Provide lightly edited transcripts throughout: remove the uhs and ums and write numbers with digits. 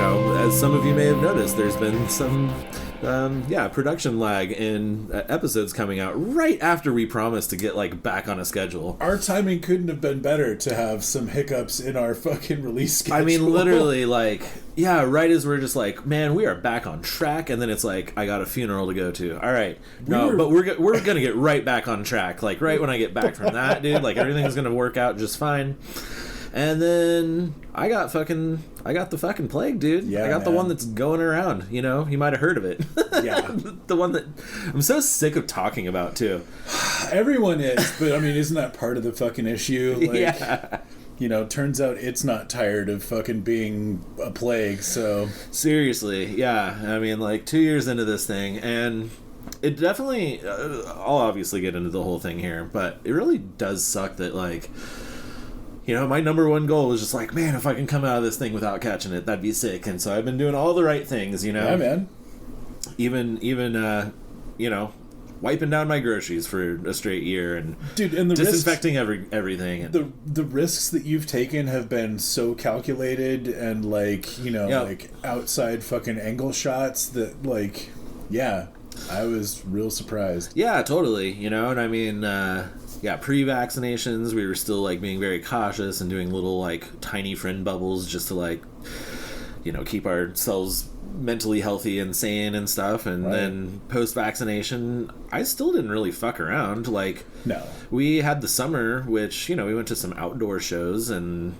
as some of you may have noticed, there's been some production lag in episodes coming out right after we promised to get back on a schedule. Our timing couldn't have been better to have some hiccups in our fucking release schedule. I mean, literally, right as we're just man, we are back on track, and then it's I got a funeral to go to. All right, but we're gonna get right back on track. Right when I get back from that, dude, everything's gonna work out just fine. And then I got the fucking plague, dude. Yeah, I got the one that's going around, you might have heard of it. Yeah. The one that I'm so sick of talking about, too. Everyone is, but I mean, isn't that part of the fucking issue? Yeah. Turns out it's not tired of fucking being a plague, so... Seriously, yeah. I mean, 2 years into this thing, and it definitely... I'll obviously get into the whole thing here, but it really does suck that, my number one goal was just man, if I can come out of this thing without catching it, that'd be sick. And so I've been doing all the right things, Yeah, man. Even wiping down my groceries for a straight year and the disinfecting everything. And the risks that you've taken have been so calculated and outside fucking angle shots that I was real surprised. Yeah, totally. And I mean, pre-vaccinations, we were still being very cautious and doing little tiny friend bubbles just to keep ourselves mentally healthy and sane and stuff. And then post-vaccination, I still didn't really fuck around. No. We had the summer, which, we went to some outdoor shows and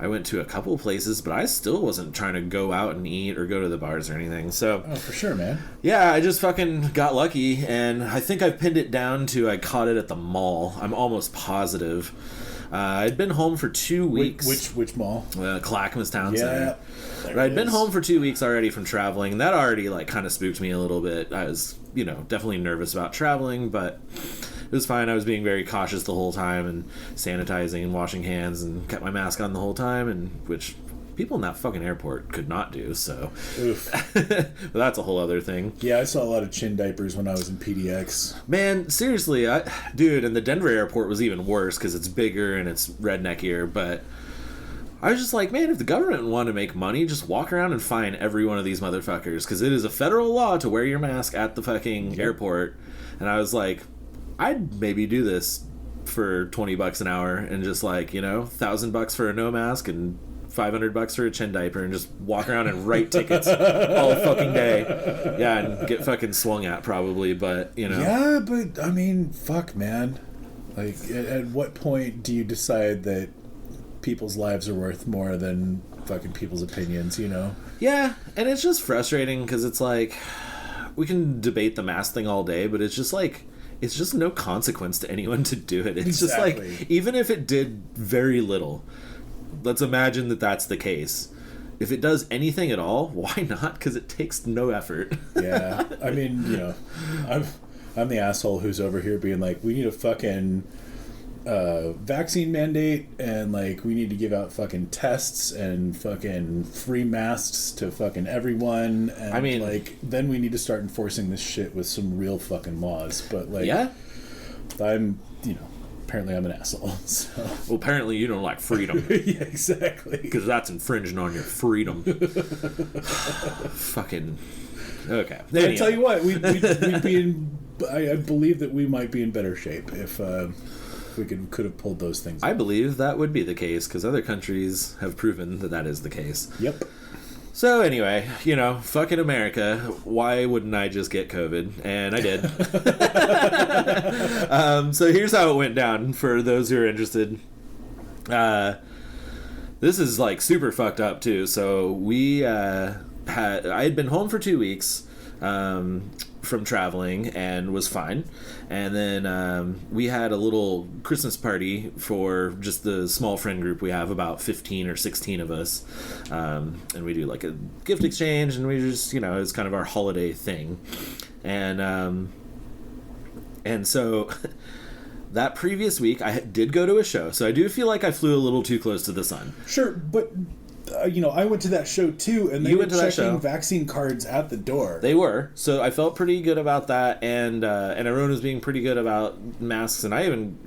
I went to a couple places, but I still wasn't trying to go out and eat or go to the bars or anything. So, oh, for sure, man. Yeah, I just fucking got lucky, and I think I've pinned it down to I caught it at the mall. I'm almost positive. I'd been home for 2 weeks. Which mall? Clackamas Town Center. But I'd been home for 2 weeks already from traveling, and that already kind of spooked me a little bit. I was, definitely nervous about traveling, but it was fine. I was being very cautious the whole time and sanitizing and washing hands and kept my mask on the whole time, and which people in that fucking airport could not do, so. Oof. But that's a whole other thing. Yeah, I saw a lot of chin diapers when I was in PDX. Man, seriously, dude, and the Denver airport was even worse because it's bigger and it's redneckier, but I was just man, if the government wanted to make money, just walk around and fine every one of these motherfuckers, because it is a federal law to wear your mask at the fucking airport. And I was I'd maybe do this for $20 an hour and just $1,000 for a no mask and $500 for a chin diaper and just walk around and write tickets all fucking day. Yeah, and get fucking swung at probably, but Yeah, but I mean, fuck, man. At what point do you decide that people's lives are worth more than fucking people's opinions, Yeah, and it's just frustrating because it's we can debate the mask thing all day, but it's just it's just no consequence to anyone to do it. It's exactly. Just even if it did very little, let's imagine that that's the case. If it does anything at all, why not? Because it takes no effort. Yeah, I mean, I'm the asshole who's over here being we need a fucking vaccine mandate, and we need to give out fucking tests and fucking free masks to fucking everyone, and I mean, then we need to start enforcing this shit with some real fucking laws. But yeah, I'm apparently I'm an asshole, so. Well, apparently you don't like freedom. Yeah, exactly, because that's infringing on your freedom. Fucking okay. I tell you what, we'd be in, I believe that we might be in better shape if we could have pulled those things. I believe that would be the case because other countries have proven that is the case. Yep. So anyway, fucking America, why wouldn't I just get COVID? And I did. So here's how it went down for those who are interested. This is super fucked up too. So I had been home for 2 weeks from traveling and was fine. And then we had a little Christmas party for just the small friend group we have, about 15 or 16 of us. And we do a gift exchange, and we just, it's kind of our holiday thing. And so that previous week I did go to a show. So I do feel like I flew a little too close to the sun. Sure, but I went to that show too, and they were checking vaccine cards at the door. They were. So I felt pretty good about that, and everyone was being pretty good about masks, and I even,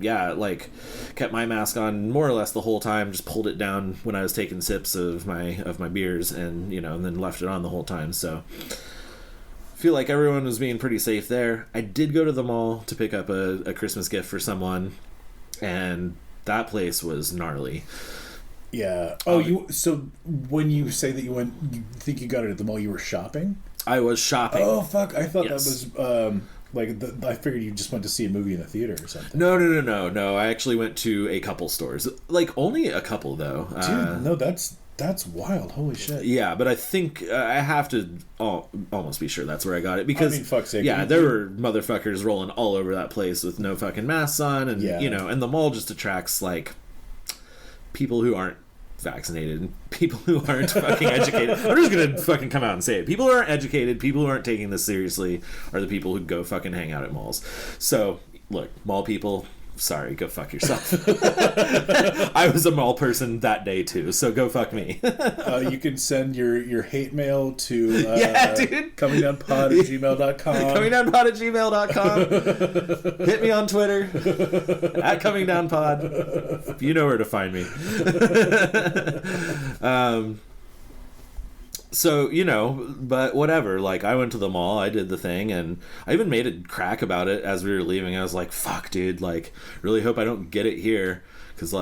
kept my mask on more or less the whole time, just pulled it down when I was taking sips of my beers, and, and then left it on the whole time, so... feel like everyone was being pretty safe there. I did go to the mall to pick up a Christmas gift for someone, and that place was gnarly. Yeah. So when you say that you think you got it at the mall, you were shopping? I was shopping. Oh, fuck. I thought that was, I figured you just went to see a movie in the theater or something. No. I actually went to a couple stores. Only a couple, though. Dude, no, that's wild. Holy shit. Yeah, but I think I have to almost be sure that's where I got it. Because, fuck's sake. Yeah, there were motherfuckers rolling all over that place with no fucking masks on. And, and the mall just attracts, people who aren't vaccinated and people who aren't fucking educated. I'm just gonna fucking come out and say it. People who aren't educated, people who aren't taking this seriously are the people who go fucking hang out at malls. So, look, mall people... sorry, go fuck yourself. I was a mall person that day too, so go fuck me. You can send your hate mail to dude. comingdownpod@gmail.com. comingdownpod@gmail.com. Hit me on Twitter at comingdownpod. You know where to find me. So, but whatever, I went to the mall, I did the thing, and I even made a crack about it as we were leaving. I was like, fuck, dude, really hope I don't get it here, because,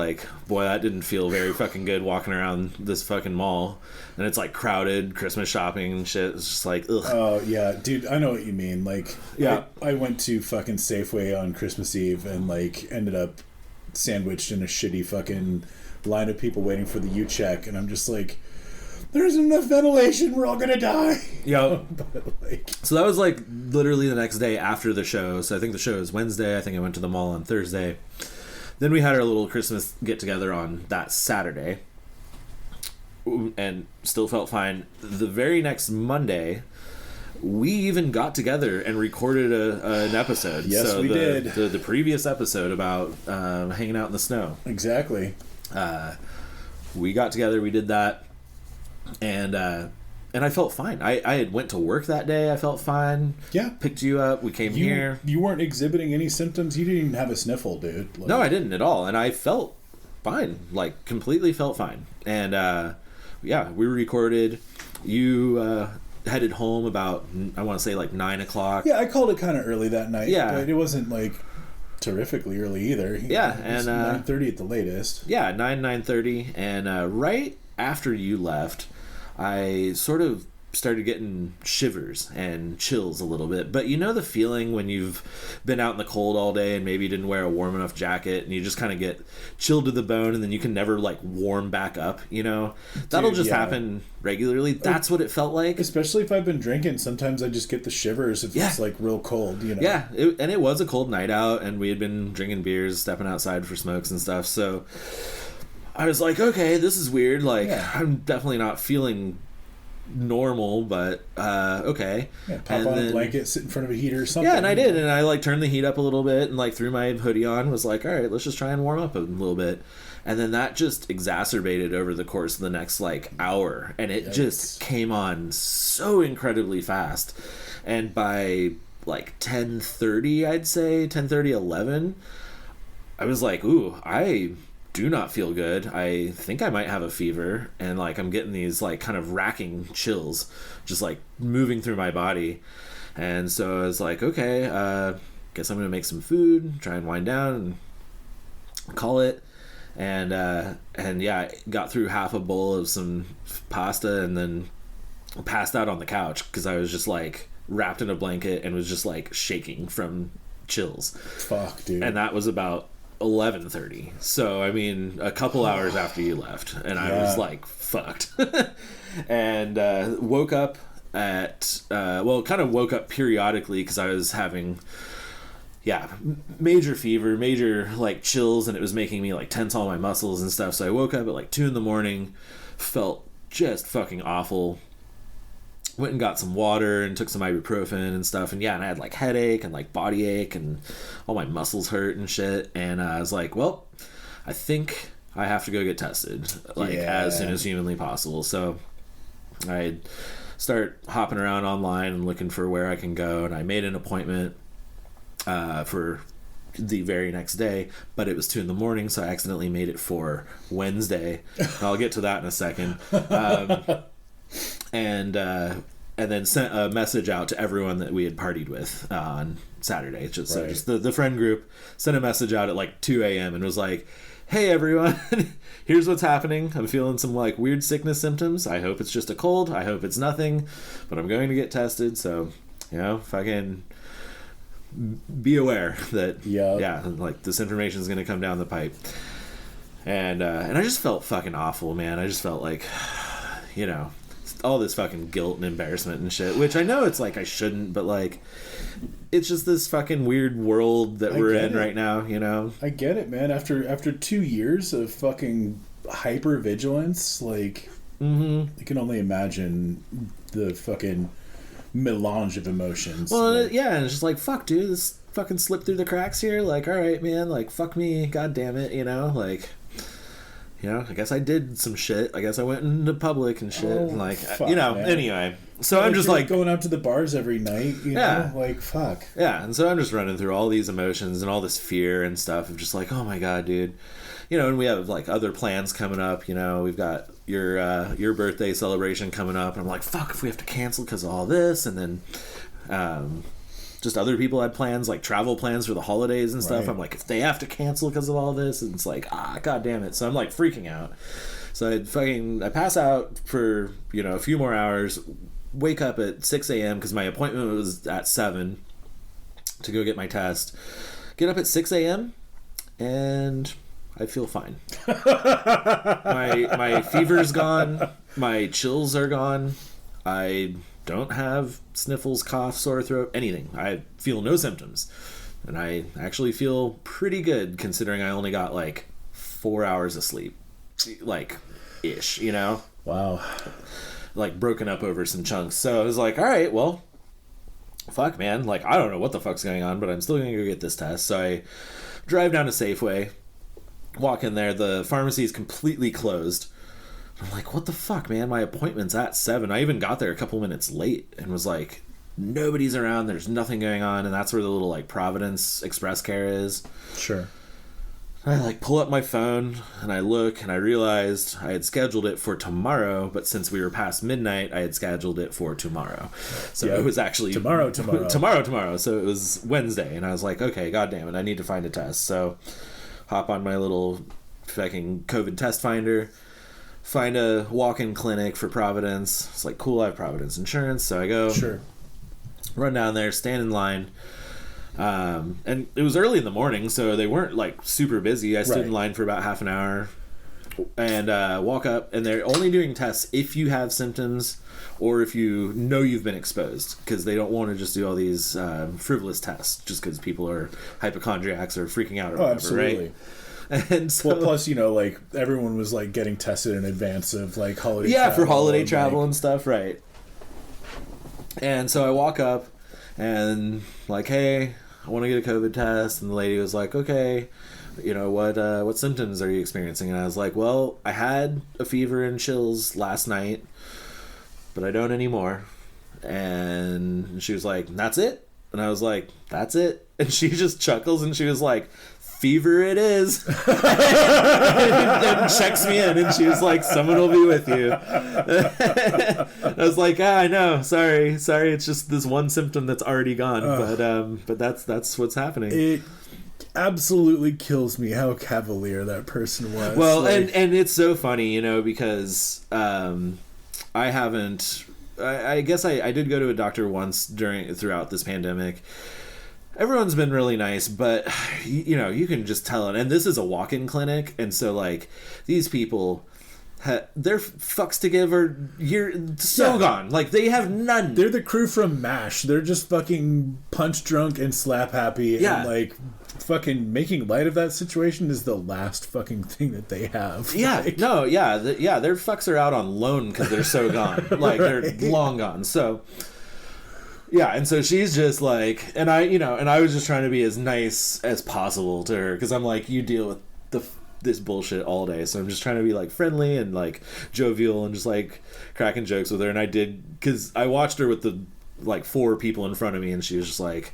boy, that didn't feel very fucking good walking around this fucking mall, and it's, crowded, Christmas shopping and shit, it's just ugh. Oh, yeah, dude, I know what you mean, yeah. I went to fucking Safeway on Christmas Eve, and, ended up sandwiched in a shitty fucking line of people waiting for the U-check, and I'm just there isn't enough ventilation, we're all gonna die. Yeah. So that was literally the next day after the show. So I think the show was Wednesday. I think I went to the mall on Thursday. Then we had our little Christmas get together on that Saturday. And still felt fine. The very next Monday, we even got together and recorded an episode. Yes, we did. The previous episode about hanging out in the snow. Exactly. We got together, we did that. And I felt fine. I had went to work that day. I felt fine. Yeah. Picked you up. We came here. You weren't exhibiting any symptoms. You didn't even have a sniffle, dude. No, I didn't at all. And I felt fine. Completely felt fine. And, we recorded. You headed home about, I want to say, 9 o'clock. Yeah, I called it kind of early that night. Yeah. But it wasn't, terrifically early either. Yeah. And 9:30 at the latest. Yeah, 9:30. And right after you left... I sort of started getting shivers and chills a little bit. But the feeling when you've been out in the cold all day and maybe you didn't wear a warm enough jacket and you just kind of get chilled to the bone and then you can never warm back up, That'll just happen regularly. That's what it felt like. Especially if I've been drinking, sometimes I just get the shivers if it's real cold, Yeah, and it was a cold night out and we had been drinking beers, stepping outside for smokes and stuff, so... I was like, okay, this is weird. I'm definitely not feeling normal, but okay. Yeah, pop on a blanket, sit in front of a heater or something. Yeah, and I did, and I turned the heat up a little bit and threw my hoodie on. Was like, all right, let's just try and warm up a little bit, and then that just exacerbated over the course of the next hour, and it just came on so incredibly fast, and by 10:30, I'd say 10:30, 11, I was like, ooh, I do not feel good. I think I might have a fever, and I'm getting these kind of racking chills just moving through my body. And so I was like, okay, guess I'm gonna make some food, try and wind down and call it. And yeah, I got through half a bowl of some pasta and then passed out on the couch because I was just wrapped in a blanket and was just shaking from chills. Fuck, dude. And that was about 11:30. So I mean, a couple hours after you left, and I was fucked. And woke up at kind of woke up periodically because I was having major fever, major chills, and it was making me tense all my muscles and stuff. So I woke up at 2 a.m, felt just fucking awful. Went and got some water and took some ibuprofen and stuff, and I had headache and body ache and all my muscles hurt and shit, and I was like, well, I think I have to go get tested, like, as soon as humanly possible. So I start hopping around online and looking for where I can go, and I made an appointment for the very next day, but it was 2 a.m, so I accidentally made it for Wednesday. I'll get to that in a second. And then sent a message out to everyone that we had partied with on Saturday. Just the friend group, sent a message out at like 2 a.m. and was like, hey everyone, here's what's happening. I'm feeling some like weird sickness symptoms. I hope it's just a cold. I hope it's nothing, but I'm going to get tested. So, fucking be aware that like this information is going to come down the pipe. And I just felt fucking awful, man. I just felt like, all this fucking guilt and embarrassment and shit, which I know it's like I shouldn't, but like it's just this fucking weird world that we're in right now, I get it, man. After 2 years of fucking hyper vigilance, like I can only imagine the fucking melange of emotions. Well, and it's just like, fuck, dude, this fucking slipped through the cracks here. Like, all right, man, like, fuck me, god damn it, like, I guess I did some shit. I guess I went into public and shit. Man. Anyway. So I'm just like going out to the bars every night, like, fuck. Yeah, and so I'm just running through all these emotions and all this fear and stuff of just like, oh my god, dude. And we have like other plans coming up, we've got your birthday celebration coming up, and I'm like, fuck, if we have to cancel because of all this. And then just other people had plans, like travel plans for the holidays and stuff. Right. I'm like, if they have to cancel because of all this, and it's like, god damn it. So I'm like freaking out. So I pass out for, a few more hours, wake up at 6 a.m. because my appointment was at 7 to go get my test. Get up at 6 a.m. and I feel fine. my fever's gone. My chills are gone. I don't have sniffles, cough, sore throat, anything. I feel no symptoms. And I actually feel pretty good considering I only got like 4 hours of sleep. Like, ish, Wow. Like broken up over some chunks. So I was like, all right, well, fuck, man. Like, I don't know what the fuck's going on, but I'm still going to go get this test. So I drive down to Safeway, walk in there. The pharmacy is completely closed. I'm like, what the fuck, man? My appointment's at 7. I even got there a couple minutes late and was like, nobody's around. There's nothing going on. And that's where the little like Providence Express Care is. Sure. I like pull up my phone and I look and I realized I had scheduled it for tomorrow, but since we were past midnight, I had scheduled it for tomorrow. So it was actually tomorrow. So it was Wednesday, and I was like, okay, god damn it, I need to find a test. So hop on my little fucking COVID test finder, find a walk-in clinic for Providence. It's like, cool, I have Providence insurance. So I go, run down there, stand in line. And it was early in the morning, so they weren't like super busy. I stood in line for about half an hour and walk up, and they're only doing tests if you have symptoms or if you know you've been exposed, because they don't want to just do all these frivolous tests just because people are hypochondriacs or freaking out or whatever, absolutely. Right? And so, well, plus, like everyone was like getting tested in advance of like holiday travel. For holiday travel and stuff, right? And so I walk up and like, hey, I want to get a COVID test. And the lady was like, okay, what symptoms are you experiencing? And I was like, well, I had a fever and chills last night, but I don't anymore. And she was like, that's it? And I was like, that's it? And she just chuckles and she was like, fever it is. and checks me in, and she was like, someone will be with you. I was like, I know, sorry, it's just this one symptom that's already gone. But that's what's happening. It absolutely kills me how cavalier that person was. Well, like, and it's so funny, because I guess I did go to a doctor once throughout this pandemic. Everyone's been really nice, but you can just tell it. And this is a walk-in clinic, and so like these people, their fucks to give are gone. Like they have none. They're the crew from MASH. They're just fucking punch drunk and slap happy. Yeah. And like fucking making light of that situation is the last fucking thing that they have. Yeah. Like, no. Yeah. Their fucks are out on loan because they're so gone. Like they're long gone. So. Yeah, and so she's just like, and I was just trying to be as nice as possible to her, because I'm like, you deal with the this bullshit all day. So I'm just trying to be like friendly and like jovial and just like cracking jokes with her. And I did, because I watched her with the like 4 people in front of me, and she was just like,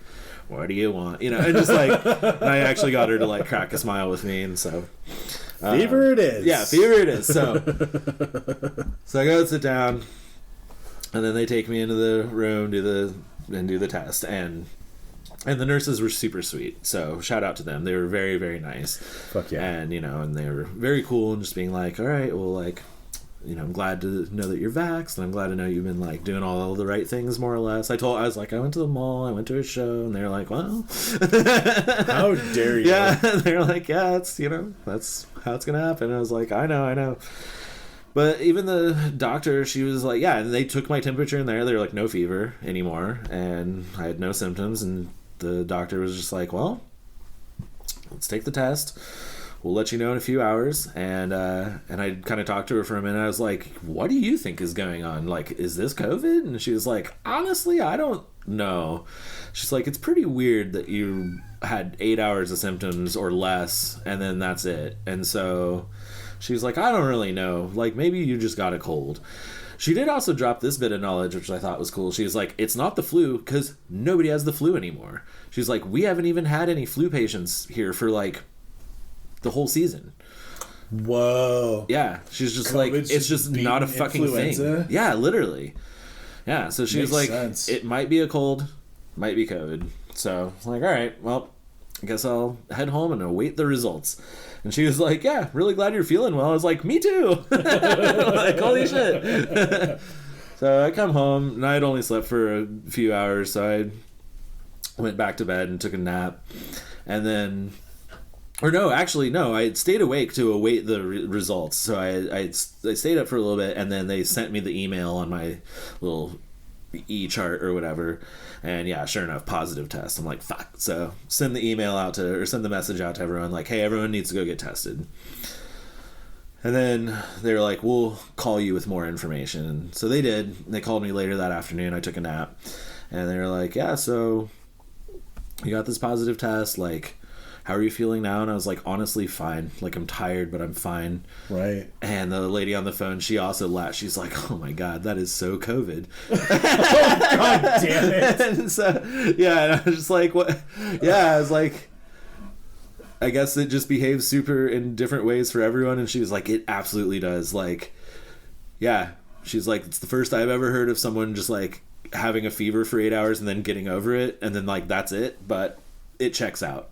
what do you want, you know, and just like, and I actually got her to like crack a smile with me. And so fever it is. Yeah, fever it is. So I go and sit down, and then they take me into the room, do the test, and the nurses were super sweet. So shout out to them. They were very, very nice. Fuck yeah. And, you know, and they were very cool and just being like, all right, well, like, you know, I'm glad to know that you're vaxxed, and I'm glad to know you've been like doing all the right things, more or less. I was like, I went to the mall, I went to a show, and they were like, well, how dare you? Yeah, they're like, yeah, it's, you know, that's how it's gonna happen. And I was like, I know. But even the doctor, she was like, yeah, and they took my temperature in there. They were like, no fever anymore, and I had no symptoms. And the doctor was just like, well, let's take the test. We'll let you know in a few hours. And I kind of talked to her for a minute. I was like, what do you think is going on? Like, is this COVID? And she was like, honestly, I don't know. She's like, it's pretty weird that you had 8 hours of symptoms or less, and then that's it. And so she was like, I don't really know. Like, maybe you just got a cold. She did also drop this bit of knowledge, which I thought was cool. She was like, it's not the flu, because nobody has the flu anymore. She's like, we haven't even had any flu patients here for, like, the whole season. Whoa. Yeah. She's just COVID's like, it's just not a fucking influenza? thing. Yeah, literally. Yeah, so she was like, sense. It might be a cold, might be COVID. So, I was like, all right, well, I guess I'll head home and await the results. And she was like, yeah, really glad you're feeling well. I was like, me too. Like, holy shit. So I come home, and I had only slept for a few hours, so I went back to bed and took a nap. And then, or no, actually, no, I had stayed awake to await the results. So I stayed up for a little bit, and then they sent me the email on my little e-chart or whatever. And yeah, sure enough, positive test. I'm like, fuck. So send the message out to everyone, like, hey, everyone needs to go get tested. And then they were like, we'll call you with more information. And so they did. They called me later that afternoon. I took a nap. And they were like, yeah, so you got this positive test. Like, how are you feeling now? And I was like, honestly, fine. Like, I'm tired, but I'm fine. Right. And the lady on the phone, she also laughed. She's like, oh my God, that is so COVID. Oh, God damn it. And so, yeah, and I was just like, what? Yeah, I was like, I guess it just behaves super in different ways for everyone. And she was like, it absolutely does. Like, yeah. She's like, it's the first I've ever heard of someone just like having a fever for 8 hours and then getting over it. And then like, that's it. But it checks out.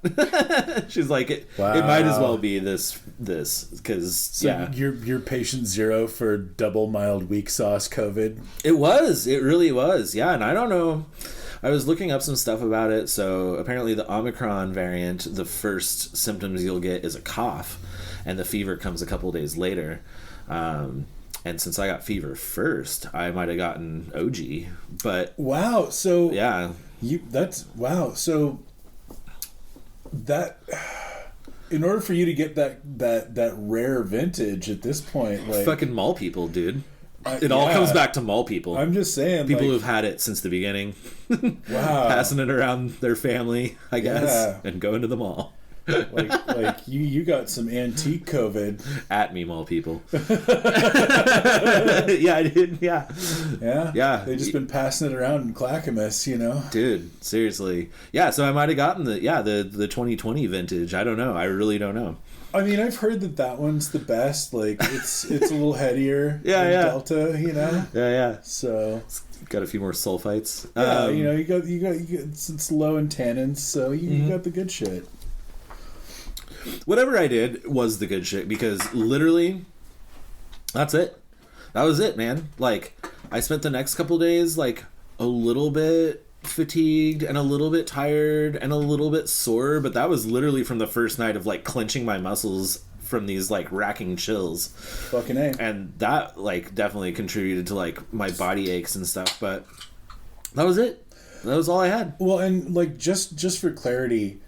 She's like, it might as well be this, because so yeah, you're patient zero for double mild weak sauce COVID. It really was. Yeah. And I don't know, I was looking up some stuff about it. So apparently the Omicron variant, the first symptoms you'll get is a cough, and the fever comes a couple days later. And since I got fever first, I might have gotten OG, but wow. So yeah, wow. So that, in order for you to get that rare vintage at this point, like, fucking mall people, dude. It all comes back to mall people. I'm just saying, people like, who've had it since the beginning. Wow. Passing it around their family, I guess, and going to the mall. like you got some antique COVID. At me, mall people. Yeah, I did. Yeah. They've just been passing it around in Clackamas, you know. Dude, seriously. Yeah, so I might have gotten the 2020 vintage. I don't know. I really don't know. I mean, I've heard that one's the best. Like, it's a little headier than Delta, you know. Yeah. So it's got a few more sulfites. Yeah, you know, you got it's low in tannins, so you got the good shit. Whatever I did was the good shit, because literally, that's it. That was it, man. Like, I spent the next couple days, like, a little bit fatigued and a little bit tired and a little bit sore, but that was literally from the first night of, like, clenching my muscles from these, like, racking chills. Fucking A. And that, like, definitely contributed to, like, my body aches and stuff, but that was it. That was all I had. Well, and, like, just for clarity,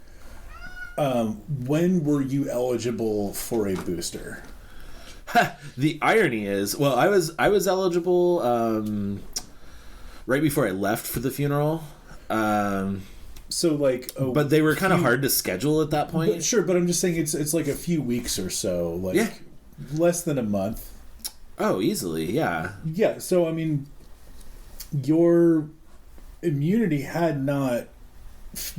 when were you eligible for a booster? The irony is, well, I was eligible right before I left for the funeral. So So like, but they were kind of hard to schedule at that point. Sure, but I'm just saying it's like a few weeks or so, like less than a month. Oh, easily, yeah. Yeah, so I mean, your immunity had not.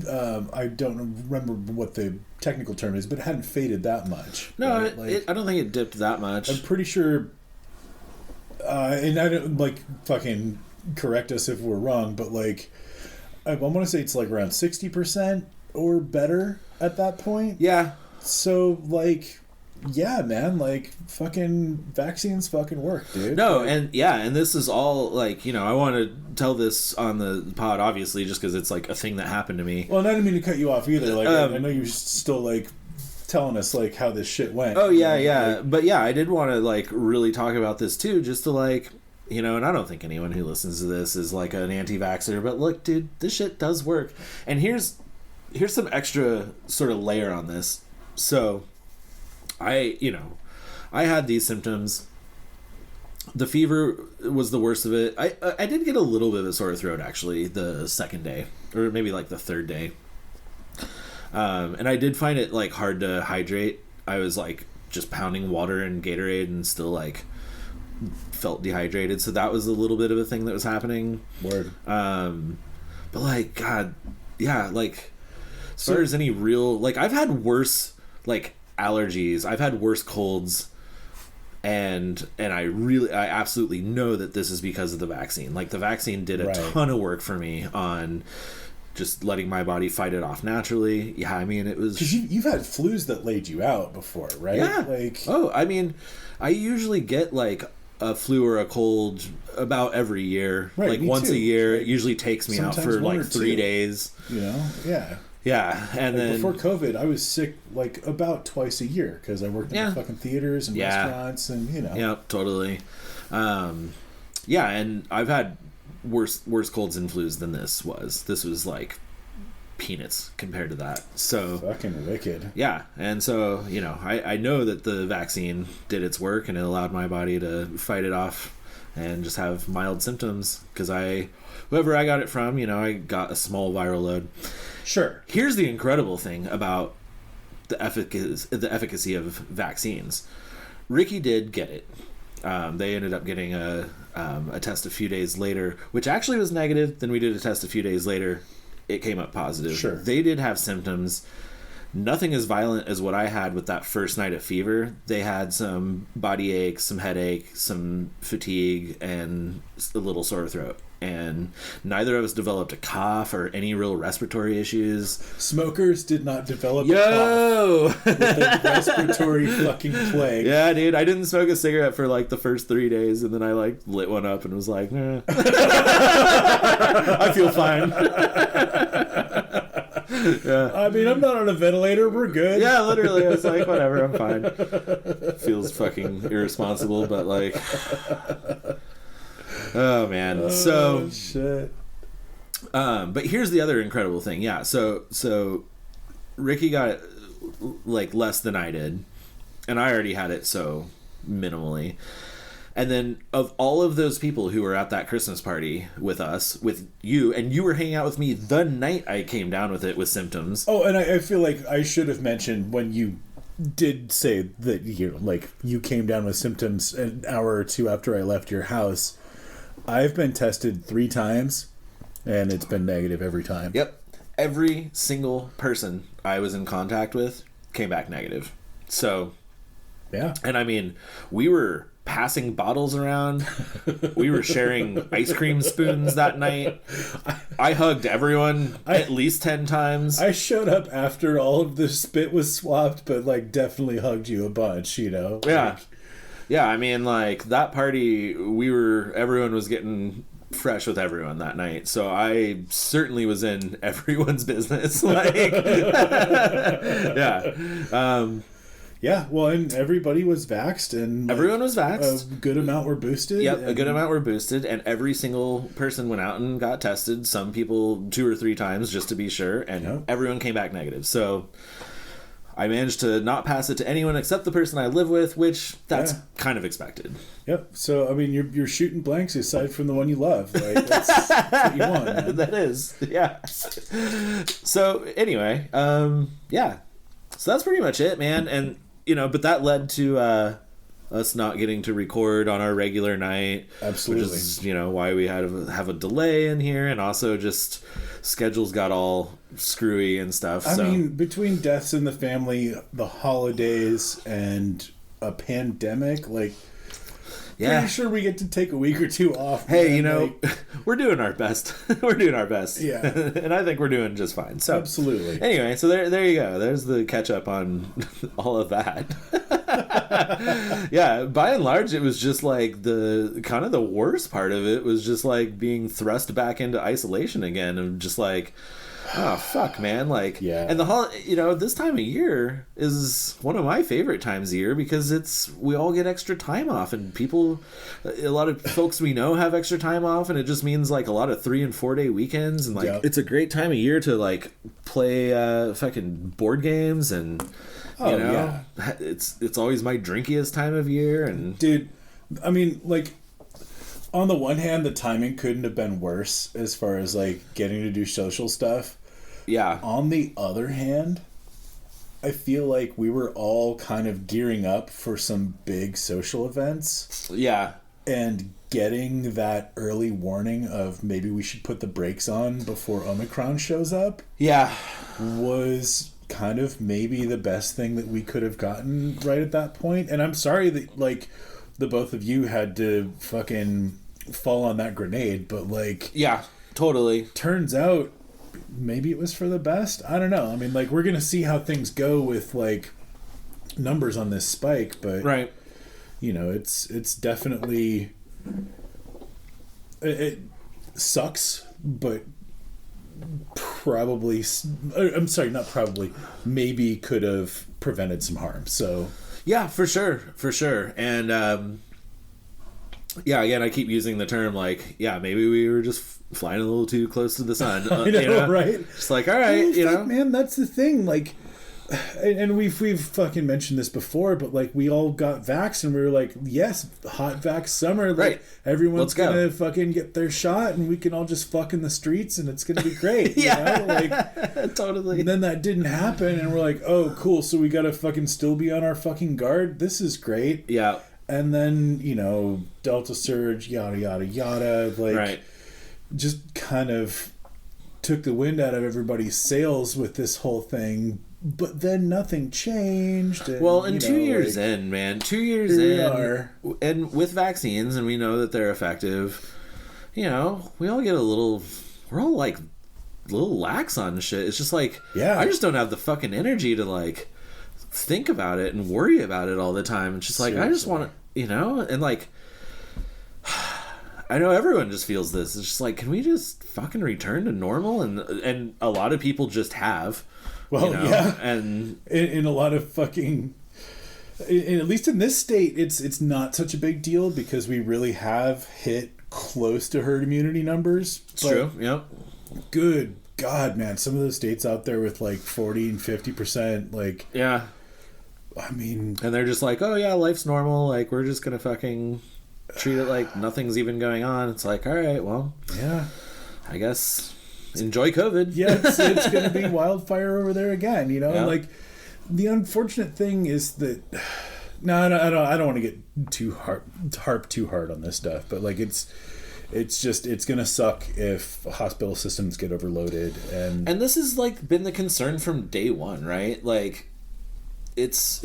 I don't remember what the technical term is, but it hadn't faded that much. No, right? I don't think it dipped that much. I'm pretty sure. And I don't like fucking correct us if we're wrong, but like I want to say it's like around 60% or better at that point. Yeah. So like, yeah, man, like fucking vaccines fucking work, dude. No, like, and this is all like, you know, I want to tell this on the pod, obviously, just because it's like a thing that happened to me. Well, and I didn't mean to cut you off either. Like, I know you're still like telling us like how this shit went. Oh yeah, yeah, but yeah, I did want to like really talk about this too, just to like, you know, and I don't think anyone who listens to this is like an anti-vaxxer, but look, dude, this shit does work. And here's some extra sort of layer on this. So, I had these symptoms. The fever was the worst of it. I did get a little bit of a sore throat actually the second day, or maybe like the third day. And I did find it like hard to hydrate. I was like just pounding water and Gatorade and still like felt dehydrated. So that was a little bit of a thing that was happening. Word. But like, God, yeah, like as far as any real, like I've had worse like allergies. I've had worse colds. And I absolutely know that this is because of the vaccine. Like the vaccine did a ton of work for me on just letting my body fight it off naturally. Yeah, I mean, it was... Because you've had flus that laid you out before, right? Yeah. Like... Oh, I mean, I usually get, like, a flu or a cold about every year. Right, like, me once too. a year. Like, it usually takes me out for, like, 3 days. You know? Yeah. Yeah, and like then... Before COVID, I was sick, like, about twice a year, because I worked in the fucking theaters and restaurants, and, you know. Yeah, totally. Yeah, and I've had worse colds and flus than this was. This was like peanuts compared to that. So fucking wicked. Yeah, and so, you know, I know that the vaccine did its work and it allowed my body to fight it off and just have mild symptoms because whoever I got it from, you know, I got a small viral load. Sure. Here's the incredible thing about the efficacy of vaccines. Rikki did get it. They ended up getting a test a few days later, which actually was negative. Then we did a test a few days later. It came up positive. Sure. They did have symptoms. Nothing as violent as what I had with that first night of fever. They had some body ache, some headache, some fatigue, and a little sore throat. And neither of us developed a cough or any real respiratory issues. Smokers did not develop a cough with the respiratory fucking plague. Yeah, dude, I didn't smoke a cigarette for like the first 3 days, and then I like lit one up and was like, I feel fine. Yeah. I mean, I'm not on a ventilator. We're good. Yeah, literally. I was like, whatever, I'm fine. Feels fucking irresponsible, but like... Oh man. So shit. But here's the other incredible thing. Yeah, so Rikki got it like less than I did, and I already had it so minimally. And then of all of those people who were at that Christmas party with us, with you, and you were hanging out with me the night I came down with it with symptoms. Oh, and I feel like I should have mentioned when you did say that you came down with symptoms an hour or two after I left your house. I've been tested 3 times, and it's been negative every time. Yep. Every single person I was in contact with came back negative. So, yeah. And I mean, we were passing bottles around. We were sharing ice cream spoons that night. I hugged everyone at least 10 times. I showed up after all of the spit was swapped, but like definitely hugged you a bunch, you know? Yeah. Yeah, I mean, like, that party, everyone was getting fresh with everyone that night, so I certainly was in everyone's business, like, yeah. Yeah, well, and everybody was vaxxed, and... everyone was vaxxed. A good amount were boosted. Yep, a good amount were boosted, and every single person went out and got tested, some people 2 or 3 times, just to be sure, and everyone came back negative, so... I managed to not pass it to anyone except the person I live with, which that's kind of expected. Yep. So I mean, you're shooting blanks aside from the one you love. Like that's what you want, man. That is, yeah. So anyway, yeah. So that's pretty much it, man. And but that led to us not getting to record on our regular night. Absolutely. Which is why we had to have a delay in here, and also just schedules got all screwy and stuff. I mean, between deaths in the family, the holidays, and a pandemic, like, pretty sure we get to take a week or two off. Hey, we're doing our best. We're doing our best. Yeah. And I think we're doing just fine. So absolutely. Anyway, so there you go. There's the catch up on all of that. Yeah, by and large, it was just like the kind of the worst part of it was just like being thrust back into isolation again, and just like, oh fuck, man, like, and the this time of year is one of my favorite times of year because we all get extra time off, and a lot of folks we know have extra time off, and it just means like a lot of 3 and 4 day weekends, and like it's a great time of year to like play fucking board games, and it's always my drinkiest time of year. And dude, I mean, like, on the one hand, the timing couldn't have been worse as far as like getting to do social stuff. Yeah. On the other hand, I feel like we were all kind of gearing up for some big social events. Yeah. And getting that early warning of maybe we should put the brakes on before Omicron shows up. Yeah. Was kind of maybe the best thing that we could have gotten right at that point. And I'm sorry that like the both of you had to fucking fall on that grenade, but like, yeah, totally. Turns out maybe it was for the best. I don't know. I mean, like, we're gonna see how things go with like numbers on this spike, but right, it's definitely it sucks, but probably, I'm sorry, not probably, maybe could have prevented some harm. So yeah, for sure. And again, I keep using the term like, maybe we were just flying a little too close to the sun. I know, right? Just like, all right, man, that's the thing. Like, and we've fucking mentioned this before, but like, we all got vaxxed, and we were like, yes, hot vax summer, like, right? Everyone's gonna fucking get their shot, and we can all just fuck in the streets, and it's gonna be great. Like, totally. And then that didn't happen, and we're like, oh, cool. So we gotta fucking still be on our fucking guard. This is great. Yeah. And then Delta surge, yada yada yada. Like, right. Just kind of took the wind out of everybody's sails with this whole thing. But then nothing changed. And, well, and 2 years in, man. 2 years in. And with vaccines, and we know that they're effective, we all get we're all like a little lax on shit. It's just like, I just don't have the fucking energy to like think about it and worry about it all the time. It's just like, I just want to, and like, I know everyone just feels this. It's just like, can we just fucking return to normal? And a lot of people just have. Well, and in a lot of fucking, at least in this state, it's not such a big deal because we really have hit close to herd immunity numbers. It's true. Yep. Good God, man! Some of those states out there with like 40 and 50%, like, yeah. I mean, and they're just like, oh yeah, life's normal. Like, we're just gonna fucking treat it like nothing's even going on. It's like, all right, well, I guess. Enjoy COVID. Yeah, it's going to be wildfire over there again, Like, the unfortunate thing is that I don't want to get harp too hard on this stuff, but like, it's going to suck if hospital systems get overloaded, and this has like been the concern from day one, right? Like, it's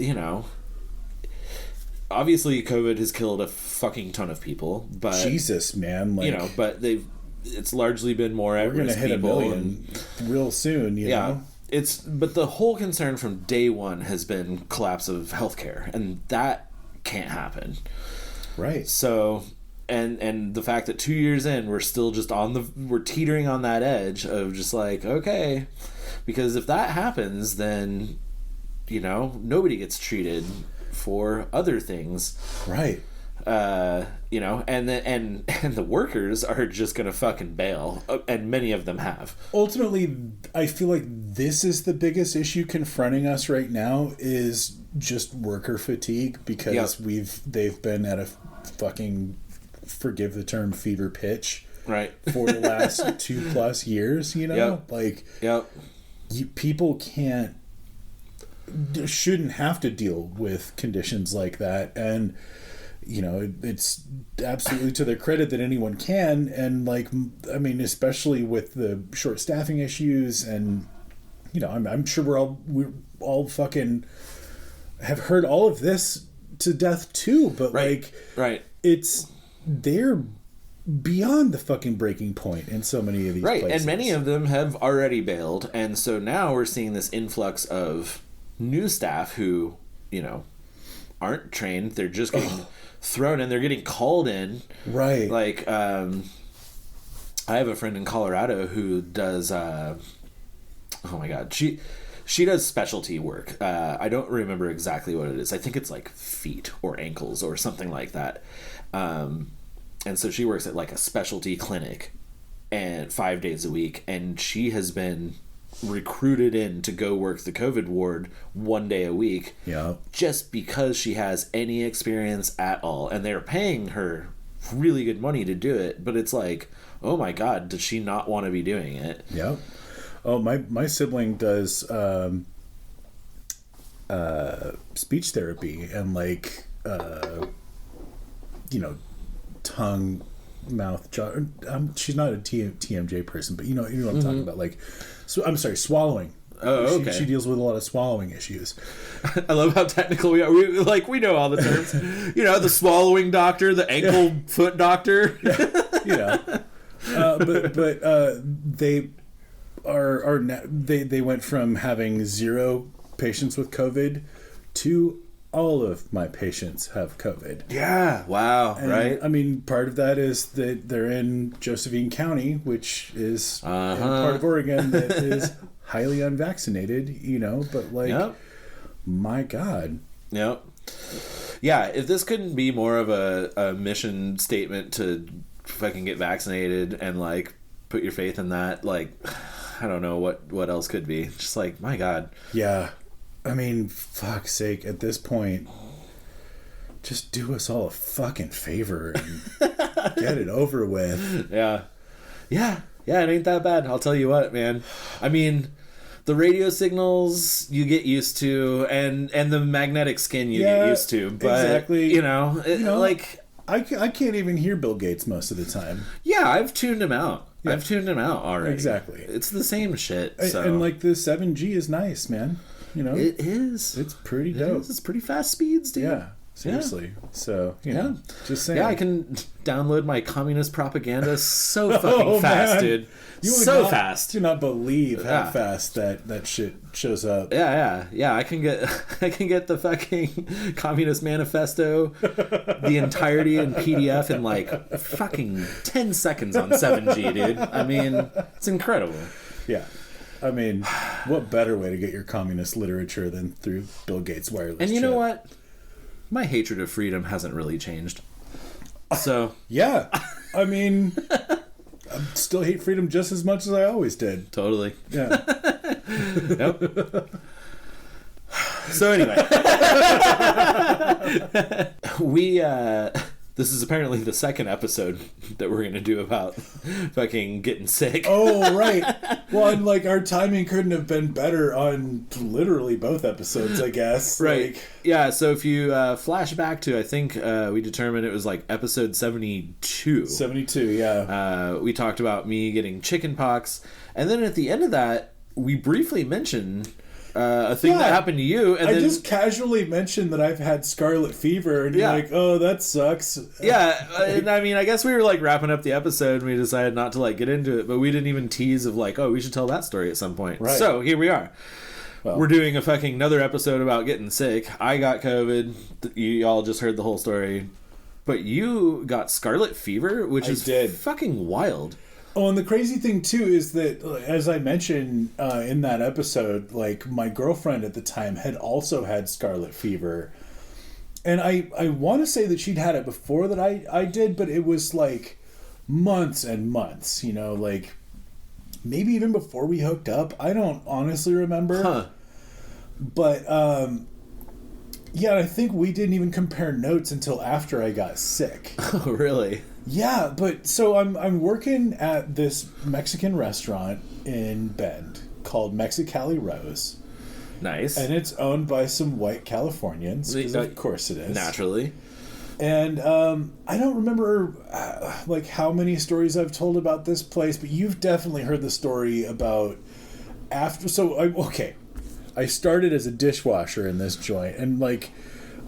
obviously COVID has killed a fucking ton of people, but Jesus, man, like, but it's largely been more at risk people. We're gonna hit 1 million real soon, you know? But the whole concern from day one has been collapse of healthcare, and that can't happen. Right. So, and the fact that 2 years in, we're still just we're teetering on that edge of just like, okay, because if that happens, then, nobody gets treated for other things. Right. You know, and the workers are just gonna fucking bail, and many of them have. Ultimately, I feel like this is the biggest issue confronting us right now is just worker fatigue, because they've been at a fucking, forgive the term, fever pitch, right, for the last 2+ years. You know, like, people shouldn't have to deal with conditions like that, and you know, it's absolutely to their credit that anyone can. And like, I mean, especially with the short staffing issues, and you know, I'm sure we're all fucking have heard all of this to death too, but they're beyond the fucking breaking point in so many of these places. And many of them have already bailed, and so now we're seeing this influx of new staff who, you know, aren't trained. They're just getting thrown in. They're getting called in. Right. Like, I have a friend in Colorado who does, oh my God, she does specialty work. I don't remember exactly what it is. I think it's like feet or ankles or something like that. And so she works at like a specialty clinic and 5 days a week. And she has been recruited in to go work the COVID ward 1 day a week. Yeah. Just because she has any experience at all. And they're paying her really good money to do it. But it's like, oh my God, does she not want to be doing it? Yeah. Oh, my sibling does speech therapy and like you know, tongue, mouth, jaw. She's not a TMJ person, but you know what I'm talking about. Like, so I'm sorry, swallowing. Oh, okay. She deals with a lot of swallowing issues. I love how technical we are. We know all the terms. You know, the swallowing doctor, the ankle foot doctor. You know, but they they went from having 0 patients with COVID to all of my patients have COVID. Yeah. Wow. And, right. I mean, part of that is that they're in Josephine County, which is part of Oregon that is highly unvaccinated, you know, but like, my God. Yep. Yeah. If this couldn't be more of a mission statement to fucking get vaccinated and like put your faith in that, like, I don't know what else could be. Just like, my God. Yeah. I mean, fuck's sake, at this point, just do us all a fucking favor and get it over with. Yeah. Yeah. Yeah, it ain't that bad. I'll tell you what, man. I mean, the radio signals you get used to, and the magnetic skin you get used to. But, exactly. You know, like... I can't even hear Bill Gates most of the time. Yeah, I've tuned him out. Yeah. I've tuned him out already. Exactly. It's the same shit. So. And like the 7G is nice, man. You know, it is. It's pretty dope. It's pretty fast speeds, dude. Yeah, seriously. Yeah. So you know, just saying. Yeah, I can download my communist propaganda so fucking fast, man. Dude. Fast. Do not believe how fast that shit shows up. Yeah. I can get the fucking Communist Manifesto, the entirety in PDF in like fucking 10 seconds on 7G, dude. I mean, it's incredible. Yeah. I mean, what better way to get your communist literature than through Bill Gates' wireless And you know what? My hatred of freedom hasn't really changed. So... yeah. I mean, I still hate freedom just as much as I always did. Totally. Yeah. Yep. So anyway. This is apparently the second episode that we're going to do about fucking getting sick. Oh, right. Well, and like our timing couldn't have been better on literally both episodes, I guess. Right. Like, yeah, so if you flash back to, I think we determined it was like episode 72. 72, yeah. We talked about me getting chicken pox. And then at the end of that, we briefly mentioned... a thing that happened to you, and I just casually mentioned that I've had scarlet fever, and you're like, "Oh, that sucks." Yeah, and I mean, I guess we were like wrapping up the episode, and we decided not to like get into it, but we didn't even tease of like, "Oh, we should tell that story at some point." Right. So here we are. Well, we're doing a fucking another episode about getting sick. I got COVID. You all just heard the whole story, but you got scarlet fever, which is fucking wild. Oh, and the crazy thing, too, is that, as I mentioned in that episode, like, my girlfriend at the time had also had scarlet fever. And I want to say that she'd had it before that I did, but it was like months and months, you know, like maybe even before we hooked up. I don't honestly remember. Huh. But, yeah, I think we didn't even compare notes until after I got sick. Oh, really? Yeah, but so I'm working at this Mexican restaurant in Bend called Mexicali Rose. Nice. And it's owned by some white Californians, 'cause of course it is. Naturally. And I don't remember like how many stories I've told about this place, but you've definitely heard the story about after. So I started as a dishwasher in this joint, and like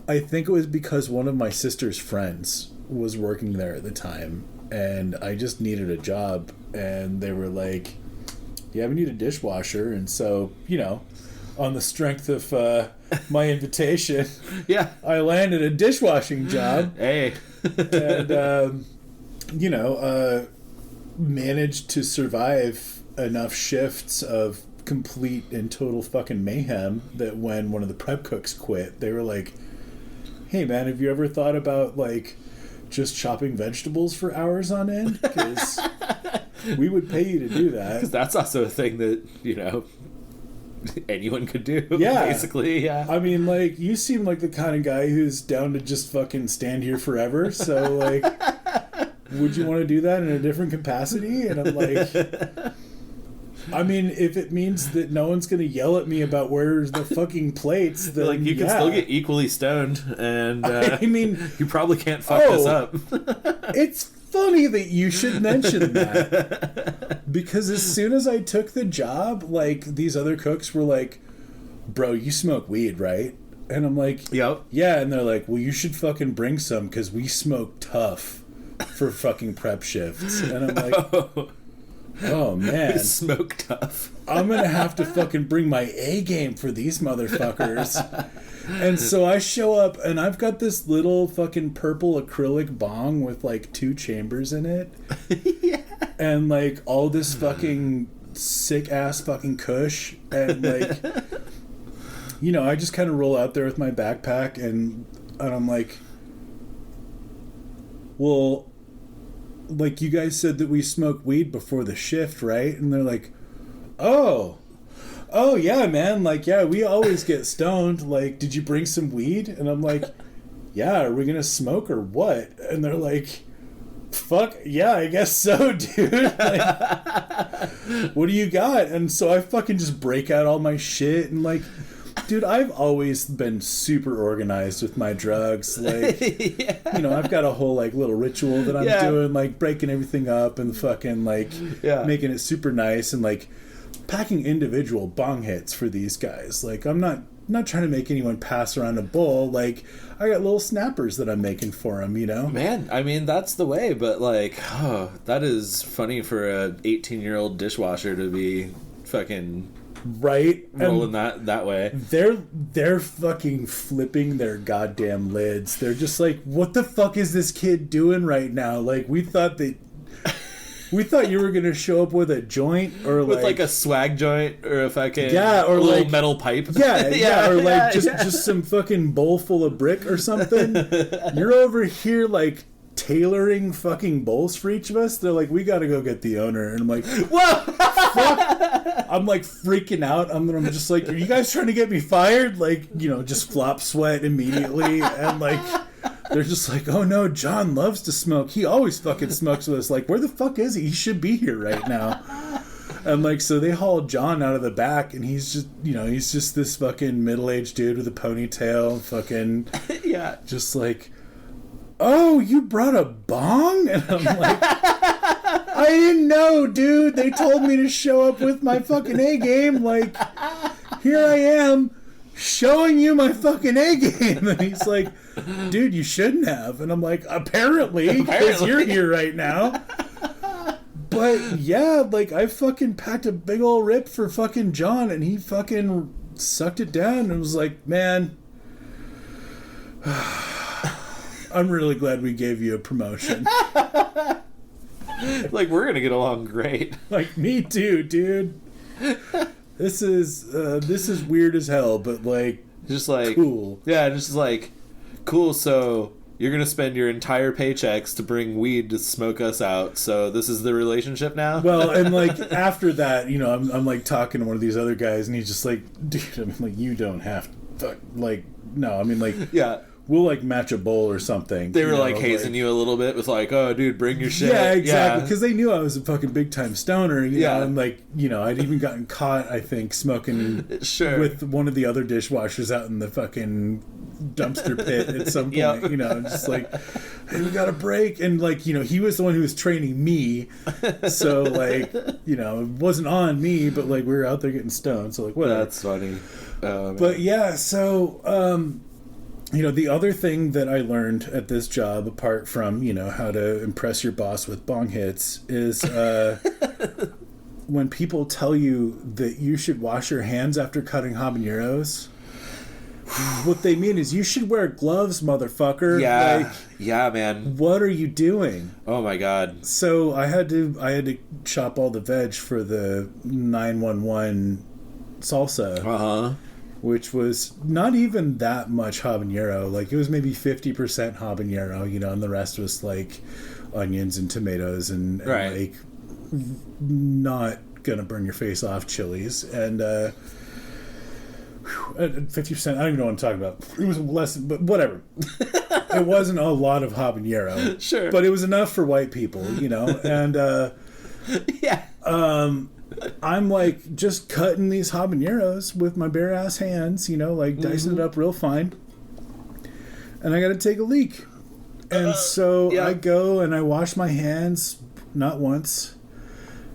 I think it was because one of my sister's friends was working there at the time, and I just needed a job, and they were like, "Yeah, we need a dishwasher," and so you know. On the strength of my invitation, yeah, I landed a dishwashing job. Hey, and you know, managed to survive enough shifts of complete and total fucking mayhem that when one of the prep cooks quit, they were like, "Hey, man, have you ever thought about like just chopping vegetables for hours on end? Because we would pay you to do that." Because that's also a thing that you know. Anyone could do, yeah. Basically, yeah. I mean, like, you seem like the kind of guy who's down to just fucking stand here forever, so, like, would you want to do that in a different capacity? And I'm like, I mean, if it means that no one's going to yell at me about where's the fucking plates, then like, you can still get equally stoned, and, I mean... you probably can't fuck this up. It's funny that you should mention that. Because as soon as I took the job, like, these other cooks were like, "Bro, you smoke weed, right?" And I'm like, "Yep." Yeah, and they're like, "Well, you should fucking bring some because we smoke tough for fucking prep shifts." And I'm like, oh man. Smoke tough. I'm going to have to fucking bring my A game for these motherfuckers. And so I show up, and I've got this little fucking purple acrylic bong with, like, 2 chambers in it. Yeah. And, like, all this fucking sick-ass fucking kush. And, like, you know, I just kind of roll out there with my backpack, and I'm like, well, like, you guys said that we smoke weed before the shift, right? And they're like, oh yeah, man, like, yeah, we always get stoned. Like, did you bring some weed? And I'm like, yeah, are we gonna smoke or what? And they're like, fuck yeah, I guess so, dude. Like, what do you got? And so I fucking just break out all my shit, and like, dude, I've always been super organized with my drugs. Like, yeah. You know, I've got a whole, like, little ritual that I'm doing, like, breaking everything up and fucking, like, making it super nice and, like, packing individual bong hits for these guys. Like, I'm not trying to make anyone pass around a bowl. Like, I got little snappers that I'm making for them, you know? Man, I mean, that's the way, but, like, that is funny for a 18-year-old dishwasher to be fucking... Right? Rolling that way. They're fucking flipping their goddamn lids. They're just like, what the fuck is this kid doing right now? Like, we thought you were gonna show up with a joint or with like a swag joint or a fucking or little like metal pipe. Yeah, or like just some fucking bowl full of brick or something. You're over here like tailoring fucking bowls for each of us. They're like, we gotta go get the owner. And I'm like, whoa, fuck. I'm like freaking out. I'm just like, are you guys trying to get me fired? Like, you know, just flop sweat immediately. And like, they're just like, oh no, John loves to smoke. He always fucking smokes with us. Like, where the fuck is he? He should be here right now. And like, so they hauled John out of the back, and he's just, you know, he's just this fucking middle-aged dude with a ponytail, fucking, just like, oh, you brought a bong? And I'm like, I didn't know, dude. They told me to show up with my fucking A game. Like, here I am showing you my fucking A game. And he's like, dude, you shouldn't have. And I'm like, apparently, because you're here right now. But yeah, like, I fucking packed a big old rip for fucking John, and he fucking sucked it down and was like, man, I'm really glad we gave you a promotion. Like, we're gonna get along great. Like, me too, dude. This is weird as hell, but like, just like cool. Yeah, just like cool, so you're gonna spend your entire paychecks to bring weed to smoke us out, so this is the relationship now? Well, and like after that, you know, I'm like talking to one of these other guys, and he's just like, dude, I mean, like, you don't have to, fuck, like, no, I mean, like, Yeah. we'll like match a bowl or something. They were you know, like hazing you a little bit with like, oh, dude, bring your shit. Yeah, exactly. Because they knew I was a fucking big time stoner. You Yeah. know, and like, you know, I'd even gotten caught, I think, smoking Sure. with one of the other dishwashers out in the fucking dumpster pit at some point. Yep. You know, and just like, hey, we got a break. And like, you know, he was the one who was training me. So like, you know, it wasn't on me, but like we were out there getting stoned. So like, whatever. That's funny. But yeah, so you know, the other thing that I learned at this job, apart from, you know, how to impress your boss with bong hits, is when people tell you that you should wash your hands after cutting habaneros, what they mean is you should wear gloves, motherfucker. Yeah. Like, Yeah, man. what are you doing? Oh my god. So I had to chop all the veg for the 911 salsa. Uh-huh. Which was not even that much habanero. Like, it was maybe 50% habanero, you know, and the rest was, like, onions and tomatoes and Right. like, not gonna burn your face off chilies. And, 50%, I don't even know what I'm talking about. It was less, but whatever. It wasn't a lot of habanero. Sure. But it was enough for white people, you know? And, Yeah. I'm like just cutting these habaneros with my bare ass hands, you know, like dicing it up real fine. And I got to take a leak. And so yeah. I go and I wash my hands not once,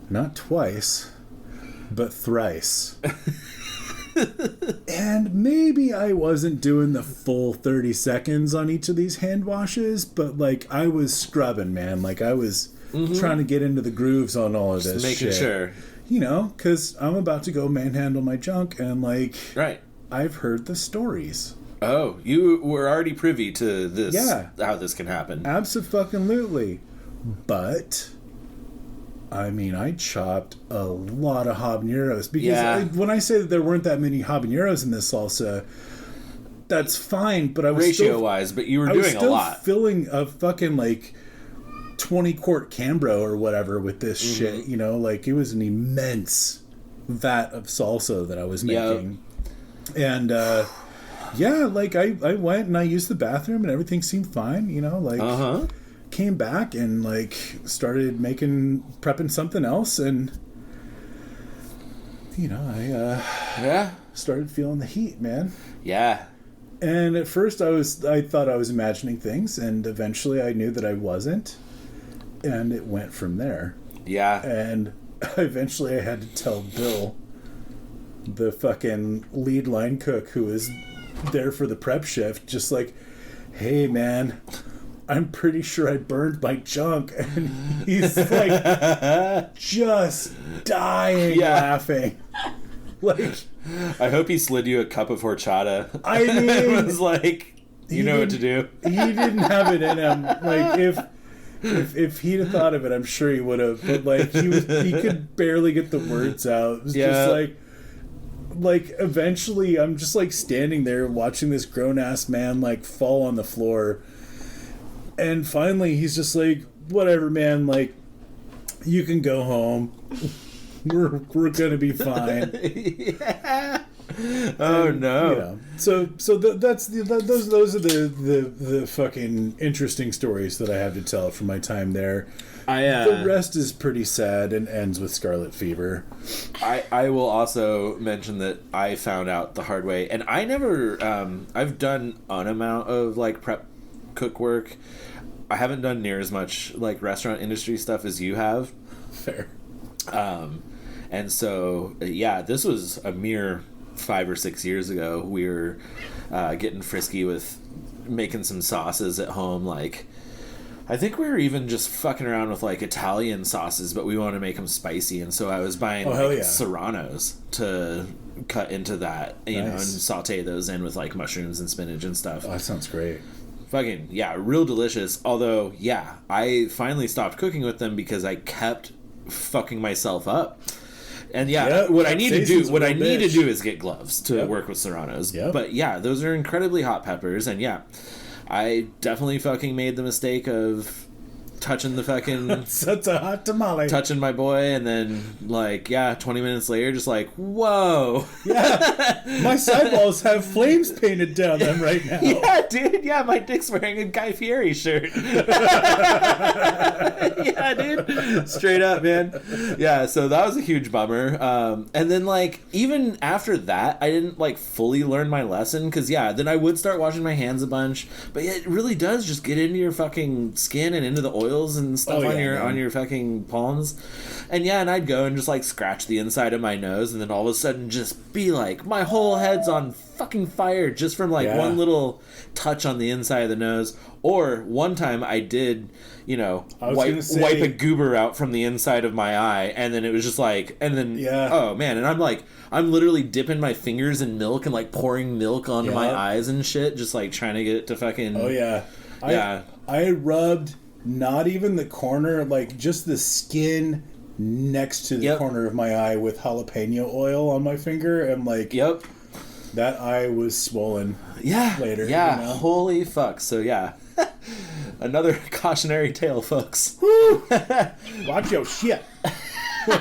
not twice, but thrice. And maybe I wasn't doing the full 30 seconds on each of these hand washes, but like I was scrubbing, man. Like I was trying to get into the grooves on all of this Making shit. sure. You know, because I'm about to go manhandle my junk, and like, Right. I've heard the stories. Oh, you were already privy to this. Yeah. How this can happen. Abso-fucking-lutely. But, I mean, I chopped a lot of habaneros. Because when I say that there weren't that many habaneros in this salsa, that's fine, but I was Ratio-wise, but you were I was doing a still lot. filling a fucking, like, 20-quart Cambro or whatever with this shit, you know? Like, it was an immense vat of salsa that I was making. And, yeah, like, I went and I used the bathroom and everything seemed fine, you know? Like, came back and, like, started prepping something else, and, you know, I started feeling the heat, man. Yeah. And at first I thought I was imagining things, and eventually I knew that I wasn't. And it went from there. Yeah. And eventually I had to tell Bill, the fucking lead line cook who was there for the prep shift, just like, hey man, I'm pretty sure I burned my junk. And he's like just dying laughing. Like, I hope he slid you a cup of horchata. I mean, it was like, you know what to do. He didn't have it in him. Like, if he'd have thought of it, I'm sure he would have. But like he could barely get the words out. It was just like eventually I'm just like standing there watching this grown ass man like fall on the floor. And finally he's just like, whatever, man, like you can go home. We're gonna be fine. Yeah. Oh no! You know, so those are the fucking interesting stories that I have to tell from my time there. The rest is pretty sad and ends with scarlet fever. I will also mention that I found out the hard way, and I never. I've done an amount of like prep cook work. I haven't done near as much like restaurant industry stuff as you have. Fair. And so this was a mere 5 or 6 years ago. We were getting frisky with making some sauces at home. Like, I think we were even just fucking around with like Italian sauces, but we wanted to make them spicy. And so I was buying serranos to cut into that, you know, and saute those in with like mushrooms and spinach and stuff. Oh, that sounds great. Fucking real delicious. Although I finally stopped cooking with them because I kept fucking myself up. And what I need to do is get gloves to work with serranos. But those are incredibly hot peppers, and I definitely fucking made the mistake of touching the fucking Such a hot tamale. touching my boy, and then 20 minutes later, just like, whoa. Yeah, my sideballs have flames painted down them right now. Yeah, dude. Yeah, my dick's wearing a Guy Fieri shirt. Yeah, dude. Straight up, man. Yeah, so that was a huge bummer. And then even after that, I didn't fully learn my lesson, because then I would start washing my hands a bunch. But yeah, it really does just get into your fucking skin and into the oils and stuff on your fucking palms. And and I'd go and just scratch the inside of my nose, and then all of a sudden just be my whole head's on fucking fire just from one little touch on the inside of the nose. Or one time I did, wipe a goober out from the inside of my eye, and then it was just oh man, and I'm literally dipping my fingers in milk and pouring milk onto my eyes and shit, just trying to get it to fucking I rubbed not even the corner, just the skin next to the corner of my eye with jalapeno oil on my finger, and that eye was swollen later. Holy fuck. So another cautionary tale, folks. Woo! Watch your shit. I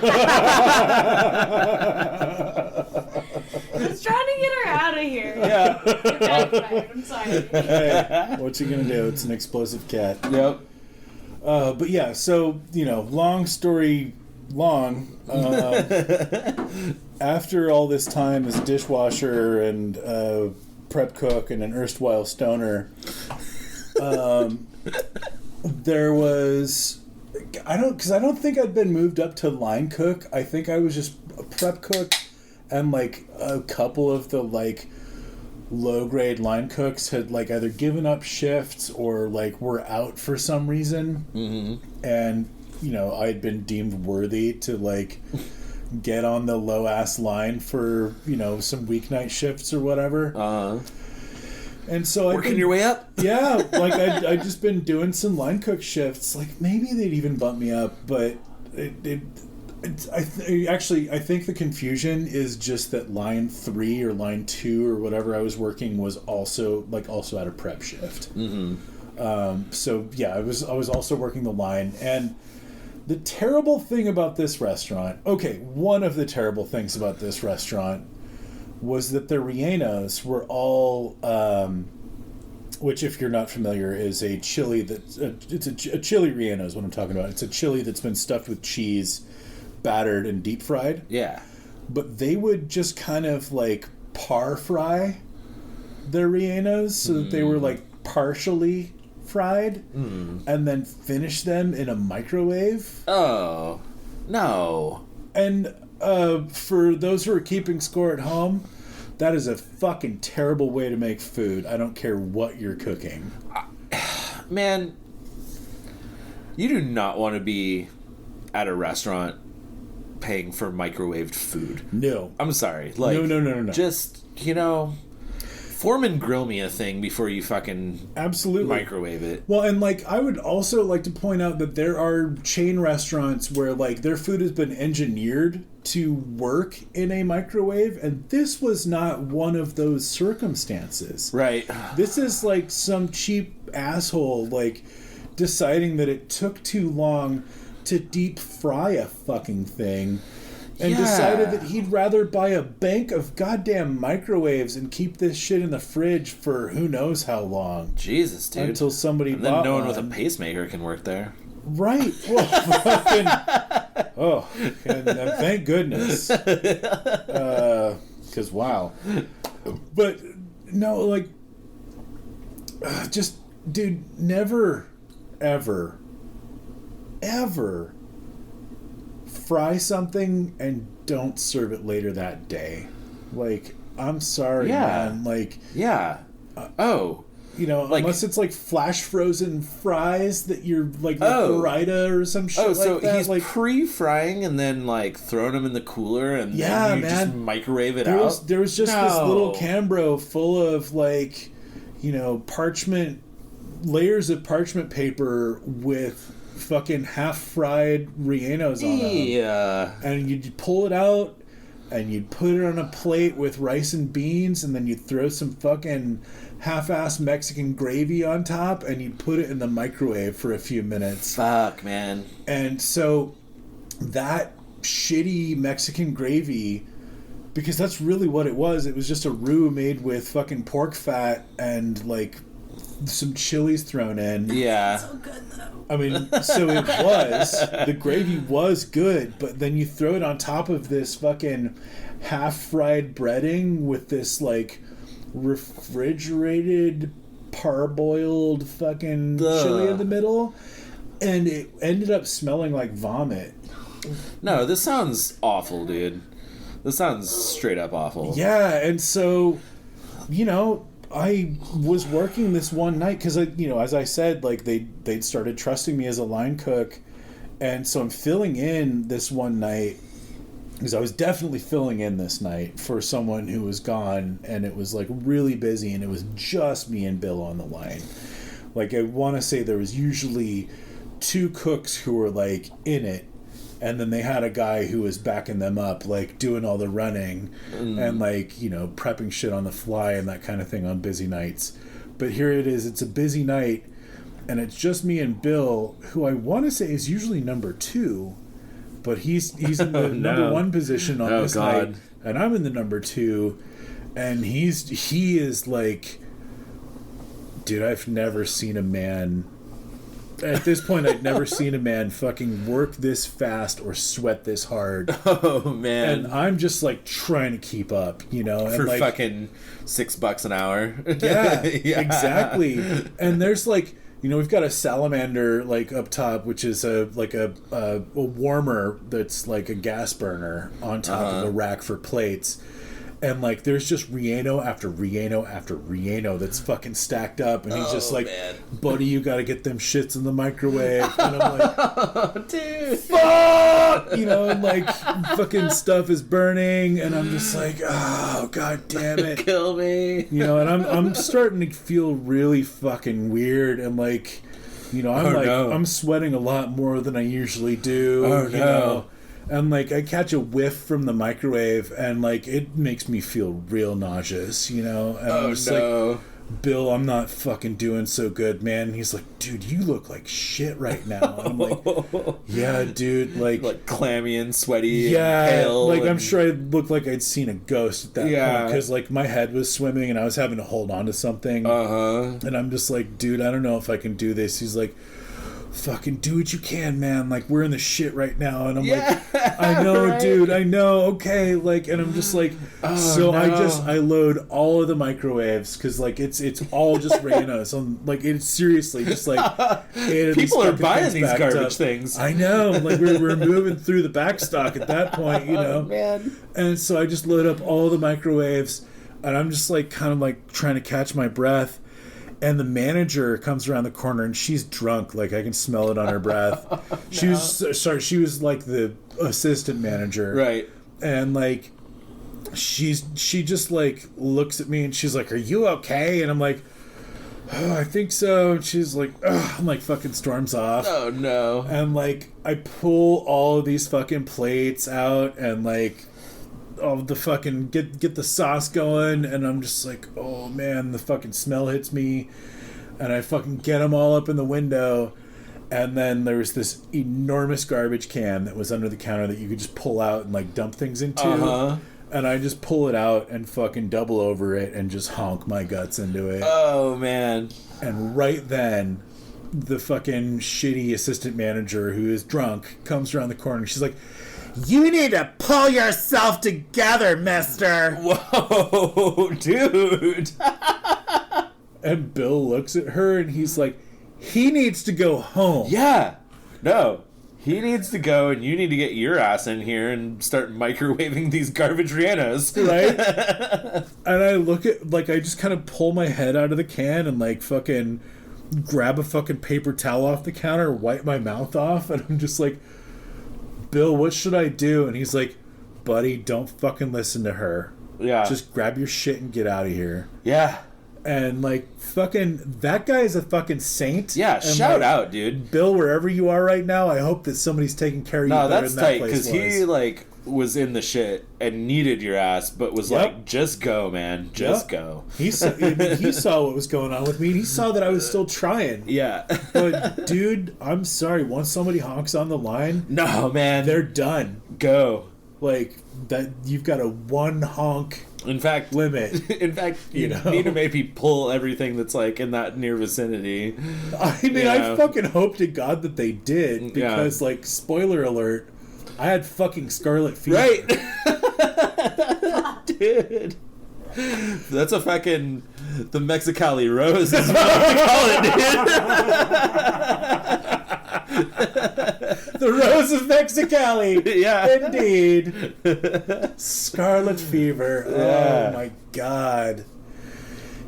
was trying to get her out of here. Yeah. It backfired. I'm sorry. Hey, what you gonna do? It's an explosive cat. Yep. But yeah, so long story long. After all this time as a dishwasher and prep cook and an erstwhile stoner, there was I don't think I'd been moved up to line cook. I think I was just a prep cook, and a couple of the low grade line cooks had either given up shifts or were out for some reason. Mm-hmm. And I'd been deemed worthy to get on the low ass line for some weeknight shifts or whatever. And so working your way up. Yeah, I'd just been doing some line cook shifts. Maybe they'd even bump me up, but I think the confusion is just that line 3 or line 2 or whatever I was working was also at a prep shift. Mm-hmm. So yeah, I was also working the line. And the terrible thing about this restaurant, one of the terrible things about this restaurant was that the rellenos were all, which if you're not familiar is a chili it's a chili relleno is what I'm talking about. It's a chili that's been stuffed with cheese, battered and deep fried. Yeah. But they would just kind of par fry their rellenos so that they were partially fried and then finish them in a microwave. Oh, no. And for those who are keeping score at home, that is a fucking terrible way to make food. I don't care what you're cooking. Man, you do not want to be at a restaurant paying for microwaved food. No. I'm sorry. No. Just, form and grill me a thing before you fucking absolutely microwave it. Well, and I would also like to point out that there are chain restaurants where their food has been engineered to work in a microwave, and this was not one of those circumstances. Right. This is some cheap asshole deciding that it took too long to deep fry a fucking thing. And decided that he'd rather buy a bank of goddamn microwaves and keep this shit in the fridge for who knows how long. Jesus, dude. Until somebody and bought then no one one. with a pacemaker can work there. Right. Well, fucking... Oh, and thank goodness. Because, wow. But, no, just, dude, never, ever, ever fry something and don't serve it later that day. I'm sorry, man. Unless it's flash frozen fries that you're burrita or some shit so that. He's pre-frying and then throwing them in the cooler and then you just microwave it out. There was just this little Cambro full of parchment, layers of parchment paper with fucking half fried rellenos on them. Yeah. And you pull it out and you'd put it on a plate with rice and beans, and then you'd throw some fucking half-assed Mexican gravy on top, and you'd put it in the microwave for a few minutes. Fuck, man. And so that shitty Mexican gravy, because that's really what it was just a roux made with fucking pork fat and like some chilies thrown in. Yeah. So good though. I mean, so it was. The gravy was good, but then you throw it on top of this fucking half-fried breading with this, like, refrigerated, parboiled fucking chili in the middle, and it ended up smelling like vomit. No, this sounds awful, dude. This sounds straight up awful. Yeah, and so, you know, I was working this one night because, as I said, like they'd started trusting me as a line cook, and so I'm filling in this one night because I was definitely filling in this night for someone who was gone, and it was like really busy, and it was just me and Bill on the line. Like, I want to say there was usually 2 cooks who were like in it, and then they had a guy who was backing them up, like doing all the running and like, you know, prepping shit on the fly and that kind of thing on busy nights. But here it is, it's a busy night, and it's just me and Bill, who I want to say is usually number 2, but he's in the number 1 position on this night, and I'm in the number 2, and he is like, dude, I've never seen a man. At this point, I'd never seen a man fucking work this fast or sweat this hard. Oh, man. And I'm just, like, trying to keep up, you know? For and, like, fucking $6 an hour. Yeah, exactly. And there's, like, you know, we've got a salamander, like, up top, which is a warmer that's, like, a gas burner on top of a rack for plates. And, like, there's just Rieno after Rieno after Rieno that's fucking stacked up. And he's just like, man. buddy, you got to get them shits in the microwave. And I'm like, Oh, dude. fuck! You know, and, like, fucking stuff is burning. And I'm just like, oh, god damn it. Kill me. You know, and I'm starting to feel really fucking weird. And, like, you know, I'm sweating a lot more than I usually do. Oh, you no. know? And, like, I catch a whiff from the microwave, and, like, it makes me feel real nauseous, you know? And I'm just like, Bill, I'm not fucking doing so good, man. And he's like, dude, you look like shit right now. And I'm like, yeah, dude, like clammy and sweaty. yeah, and pale like, and... I'm sure I looked like I'd seen a ghost at that point, because, like, my head was swimming, and I was having to hold on to something. And I'm just like, dude, I don't know if I can do this. He's like, fucking do what you can, man. Like, we're in the shit right now. And I'm like, I know, right? Dude, I know. Okay. Like, and I'm just like, I load all of the microwaves, because, like, it's all just Reyna. So, like, it's seriously just like, people are buying these garbage things. I know. Like, we're moving through the back stock at that point, you know? Oh, man. And so I just load up all the microwaves, and I'm just like, kind of like trying to catch my breath. And the manager comes around the corner, and she's drunk. Like, I can smell it on her breath. She was like the assistant manager. Right. And, like, she just, like, looks at me, and she's like, are you okay? And I'm like, oh, I think so. And she's like, ugh, I'm like, fucking storms off. Oh, no. And, like, I pull all of these fucking plates out, and, like, of the fucking get the sauce going, and I'm just like, oh man, the fucking smell hits me, and I fucking get them all up in the window, and then there was this enormous garbage can that was under the counter that you could just pull out and, like, dump things into, and I just pull it out and fucking double over it and just honk my guts into it. Oh, man. And right then, the fucking shitty assistant manager, who is drunk, comes around the corner, and she's like, you need to pull yourself together, mister. Whoa, dude. And Bill looks at her, and he's like, he needs to go home. Yeah. No. He needs to go, and you need to get your ass in here and start microwaving these garbage Rihannas. Right? And I look at, like, I just kind of pull my head out of the can and, like, fucking grab a fucking paper towel off the counter, wipe my mouth off, and I'm just like, Bill, what should I do? And he's like, buddy, don't fucking listen to her. Yeah. Just grab your shit and get out of here. Yeah. And, like, fucking, that guy is a fucking saint. Yeah, and, shout like, out, dude. Bill, wherever you are right now, I hope that somebody's taking care of you better than that place was. No, that's tight, because he, like, was in the shit and needed your ass, but was Yep. like, just go, man. Just go. He saw what was going on with me, and he saw that I was still trying. Yeah. But, dude, I'm sorry. Once somebody honks on the line, No, man. they're done. Go. Like, that, you've got a one honk In fact, limit. you know? need to maybe pull everything that's like in that near vicinity. I mean, Yeah. I fucking hope to God that they did, because, like, spoiler alert, I had fucking scarlet fever. Right. Dude. That's a fucking the Mexicali rose is what we call it, The Rose of Mexicali. dude. Yeah. Indeed. Scarlet fever. Yeah. Oh my God.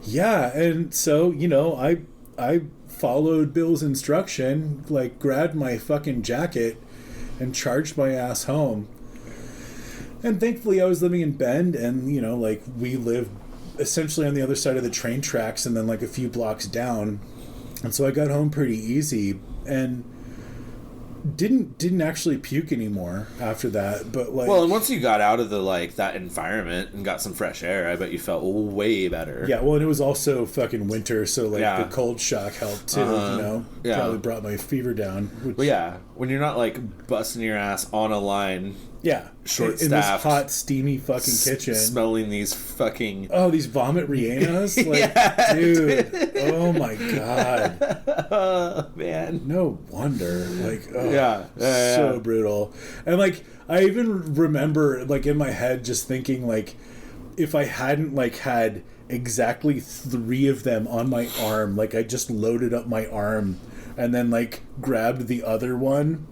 Yeah, and so, you know, I followed Bill's instruction, like grabbed my fucking jacket and charged my ass home. And thankfully I was living in Bend, and, you know, like, we lived essentially on the other side of the train tracks and then like a few blocks down. And so I got home pretty easy and didn't actually puke anymore after that. But like, Well, and once you got out of the like that environment and got some fresh air, I bet you felt way better. yeah, well, and it was also fucking winter, so like Yeah. the cold shock helped too. Uh-huh. You know, Yeah. probably brought my fever down. Which, But yeah, when you're not like busting your ass on a line, yeah, in this Short-staffed. hot, steamy fucking kitchen. smelling these fucking Oh, these vomit Rihannas, like, Yeah, dude. Oh my God. man. No wonder. Like, oh, Yeah. Yeah, so yeah. brutal. And like, I even remember, like, in my head, just thinking, like, if I hadn't like had exactly 3 of them on my arm, like, I just loaded up my arm and then like grabbed the other one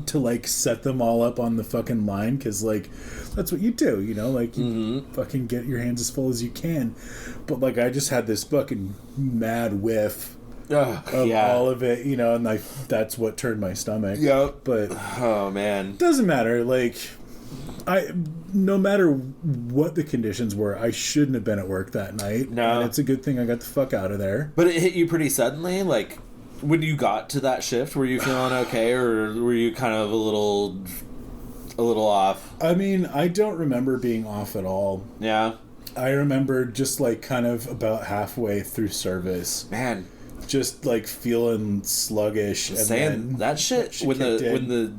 to like set them all up on the fucking line, because like that's what you do, you know, like you fucking get your hands as full as you can. But like, I just had this fucking mad whiff of yeah. all of it, you know, and like that's what turned my stomach. Yep. But Oh man. doesn't matter. Like, no matter what the conditions were, I shouldn't have been at work that night. No. And it's a good thing I got the fuck out of there. But it hit you pretty suddenly, like when you got to that shift, were you feeling okay, or were you kind of a little off? I mean, I don't remember being off at all. Yeah. I remember just like kind of about halfway through service, Man, just like feeling sluggish. And saying then that shit shit when kicked in. when the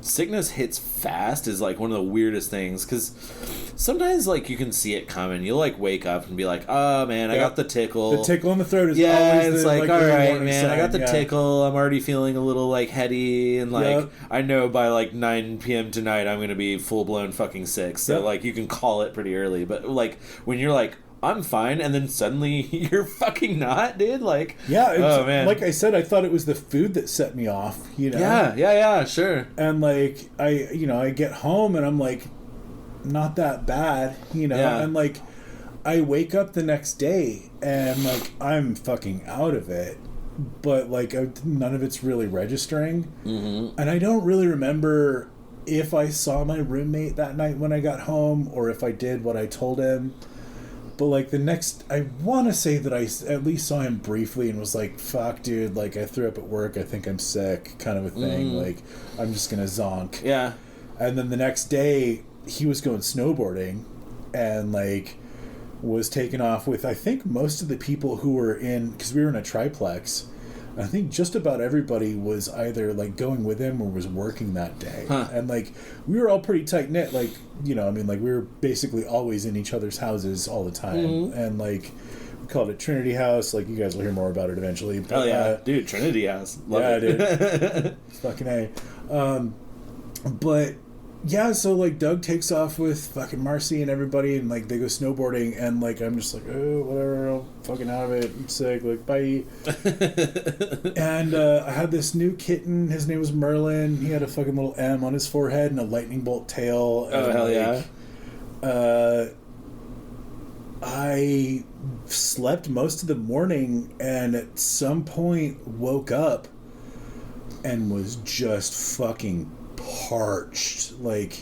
sickness hits fast is like one of the weirdest things, because sometimes like you can see it coming. You'll like wake up and be like, oh man, I Yeah. got the tickle. The tickle in the throat is Yeah, always it's the, like, the all right, warning man, I got sign, the yeah. tickle. I'm already feeling a little like heady, and like Yep. I know by like 9 p.m. tonight I'm gonna be full blown fucking sick. So Yep. like you can call it pretty early, but like when you're like, I'm fine, and then suddenly you're fucking not, dude. Like, Yeah, it's, oh man, like I said, I thought it was the food that set me off, you know? yeah, sure. And like, I get home and I'm like, not that bad, you know? Yeah. And like, I wake up the next day and like, I'm fucking out of it, but like, none of it's really registering. Mm-hmm. And I don't really remember if I saw my roommate that night when I got home, or if I did what I told him. But like the next, I want to say that I at least saw him briefly and was like, fuck, dude, like I threw up at work, I think I'm sick, kind of a thing. Like, I'm just gonna zonk. Yeah. And then the next day he was going snowboarding and like was taken off with, I think, most of the people who were in, because we were in a triplex, I think just about everybody was either like going with him or was working that day. Huh. And like we were all pretty tight knit, like, you know, I mean, like we were basically always in each other's houses all the time. And like we called it Trinity House. Like, you guys will hear more about it eventually. But, Oh yeah, dude, Trinity House. Love yeah, it. dude. Fucking A. But yeah, so like Doug takes off with fucking Marcy and everybody, and like they go snowboarding, and like I'm just like, oh, whatever, I'm fucking out of it, I'm sick, like, bye. And I had this new kitten, his name was Merlin. He had a fucking little M on his forehead and a lightning bolt tail. Oh, and, hell yeah. I slept most of the morning and at some point woke up and was just fucking parched. Like,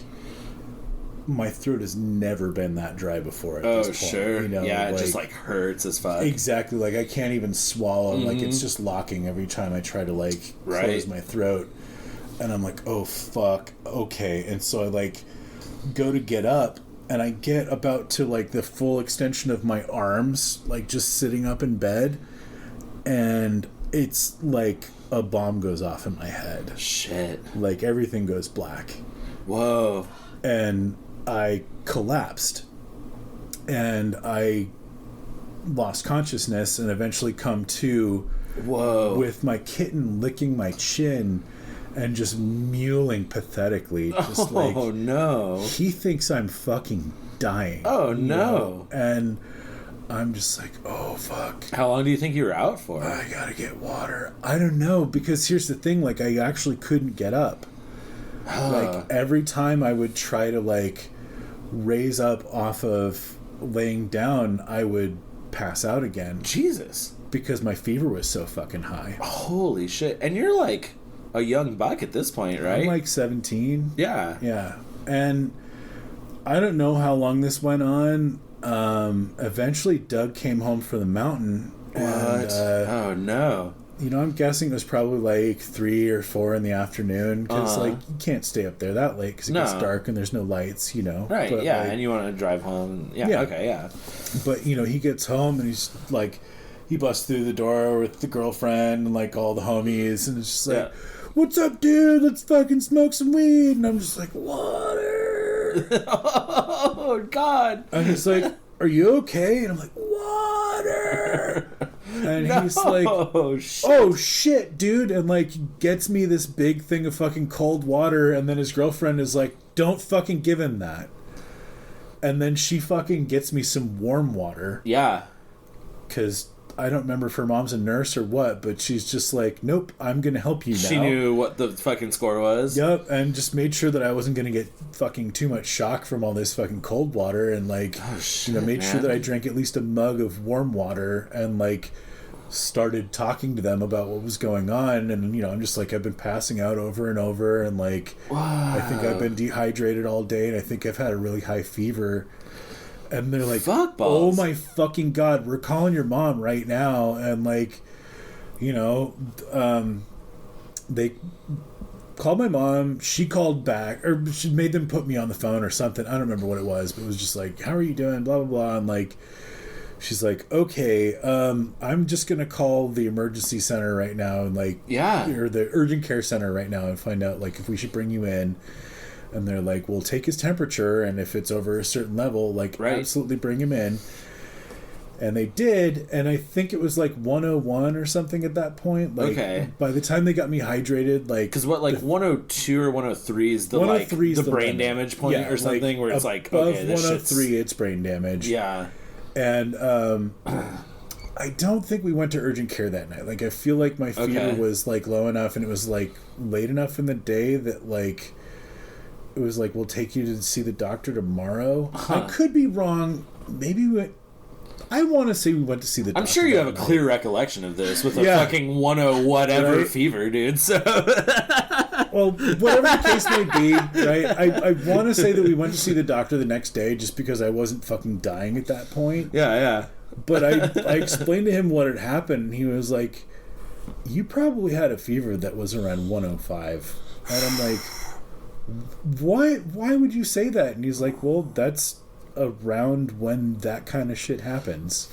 my throat has never been that dry before at this point. Sure. You know, yeah, it just like hurts as fuck. exactly, like I can't even swallow. Like, it's just locking every time I try to like Right. close my throat. And I'm like, oh fuck, okay. And so I like go to get up, and I get about to like the full extension of my arms, like just sitting up in bed, and it's like a bomb goes off in my head. Shit. Like everything goes black. Whoa. And I collapsed. And I lost consciousness and eventually come to Whoa. with my kitten licking my chin and just mewling pathetically. Just like, oh, no. he thinks I'm fucking dying. Oh, you no. know? And I'm just like, oh, fuck. How long do you think you were out for? I gotta get water. I don't know, because here's the thing, like, I actually couldn't get up. Like, every time I would try to, like, raise up off of laying down, I would pass out again. Jesus. Because my fever was so fucking high. Holy shit. And you're, like, a young buck at this point, right? I'm, like, 17. Yeah. Yeah. And I don't know how long this went on. Eventually, Doug came home from the mountain. What? And, oh, no. you know, I'm guessing it was probably like 3 or 4 in the afternoon. Because, like, you can't stay up there that late because it gets dark and there's no lights, you know. Right, but, yeah, like, and you want to drive home. Yeah, Yeah. okay, yeah. But, you know, he gets home and he's, like, he busts through the door with the girlfriend and, like, all the homies. And it's just like, what's up, dude? Let's fucking smoke some weed. And I'm just like, water. Oh, God. And he's like, are you okay? And I'm like, water. And he's like, oh shit, dude. And like gets me this big thing of fucking cold water. And then his girlfriend is like, don't fucking give him that. And then she fucking gets me some warm water. Yeah. Because I don't remember if her mom's a nurse or what, but she's just like, nope, I'm going to help you now. She knew what the fucking score was. Yep, and just made sure that I wasn't going to get fucking too much shock from all this fucking cold water, and like, you know, made sure that I drank at least a mug of warm water, and like, started talking to them about what was going on, and you know, I'm just like, I've been passing out over and over, and like, wow. I think I've been dehydrated all day, and I think I've had a really high fever. And they're like, fuck balls. oh my fucking God, we're calling your mom right now. And like, you know, they called my mom. She called back, or she made them put me on the phone or something. I don't remember what it was, but it was just like, how are you doing? Blah, blah, blah. And like, she's like, okay, I'm just going to call the emergency center right now. And like, or the urgent care center right now and find out like if we should bring you in. And they're like, we'll take his temperature, and if it's over a certain level, like, absolutely bring him in. And they did, and I think it was like 101 or something at that point. Like, by the time they got me hydrated, like... Because what, like 102 or 103 is the, like, the brain damage point or something, like, where it's like, okay, this 103, it's brain damage. Yeah. And, I don't think we went to urgent care that night. Like, I feel like my fever was, like, low enough, and it was, like, late enough in the day that, like... It was like, we'll take you to see the doctor tomorrow. I could be wrong. Maybe I want to say we went to see the doctor. I'm sure you have a clear recollection of this with a fucking 10 whatever fever, dude. So, well, whatever the case may be, right? I want to say that we went to see the doctor the next day just because I wasn't fucking dying at that point. Yeah. But I explained to him what had happened, and he was like, you probably had a fever that was around 105. And I'm like... Why would you say that? And he's like, well, that's around when that kind of shit happens.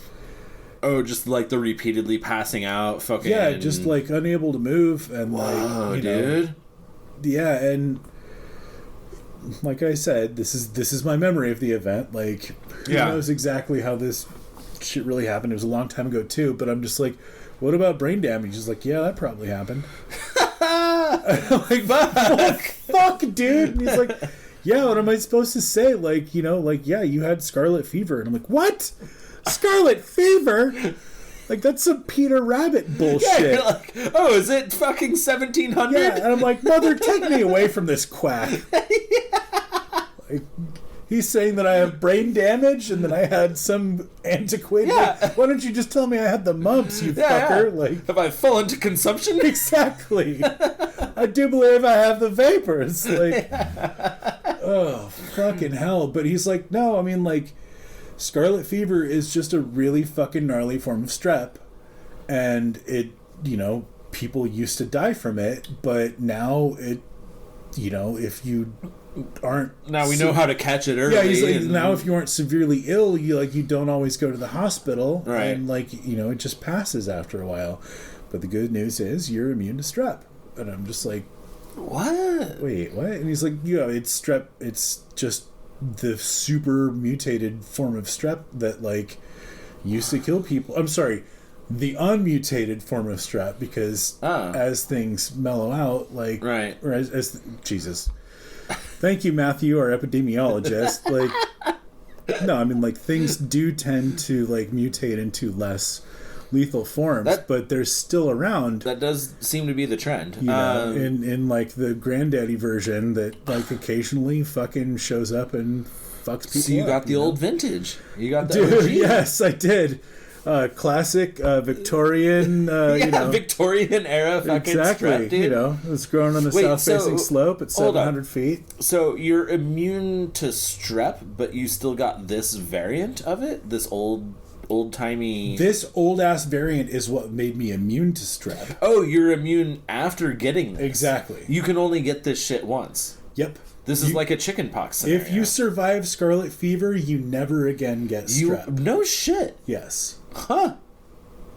Oh, just like the repeatedly passing out fucking... Yeah, just like unable to move and like, you know, dude. Yeah, and like I said, this is my memory of the event. Like, who knows exactly how this shit really happened. It was a long time ago too, but I'm just like, what about brain damage? He's like, yeah, that probably happened. I'm like, fuck, dude. And he's like, yeah, what am I supposed to say? Like, you know, like, yeah, you had scarlet fever. And I'm like, what? Scarlet fever? Like, that's some Peter Rabbit bullshit. Yeah, you're like, oh, is it fucking 1700? Yeah, and I'm like, mother, take me away from this quack. Like, he's saying that I have brain damage and that I had some antiquated... Yeah. Like, why don't you just tell me I had the mumps, you fucker? Yeah. Like, have I fallen to consumption? Exactly. I do believe I have the vapors. Like, oh, fucking hell. But he's like, no, I mean, like, scarlet fever is just a really fucking gnarly form of strep. And it, you know, people used to die from it, but now it if you aren't... Now we know how to catch it early. Yeah, he's like, now if you aren't severely ill, you don't always go to the hospital. Right. And, it just passes after a while. But the good news is you're immune to strep. And I'm just like... What? Wait, what? And he's like, it's strep. It's just the super mutated form of strep that, used to kill people. I'm sorry, the unmutated form of strep, because as things mellow out, right. Or as Jesus. Thank you, Matthew, our epidemiologist. No, I mean, things do tend to, mutate into less lethal forms, but they're still around. That does seem to be the trend. In the granddaddy version that occasionally fucking shows up and fucks people. So you got the old vintage. You got the Dude, OG. yes, I did. Classic Victorian. Victorian era fucking exactly. strep, dude. It was growing on the south-facing slope at 700 feet. So you're immune to strep, but you still got this variant of it. This old-timey... This old-ass variant is what made me immune to strep. Oh, you're immune after getting this. Exactly. You can only get this shit once. Yep. This is like a chickenpox scenario. If you survive scarlet fever, you never again get strep. No shit. Yes. Huh.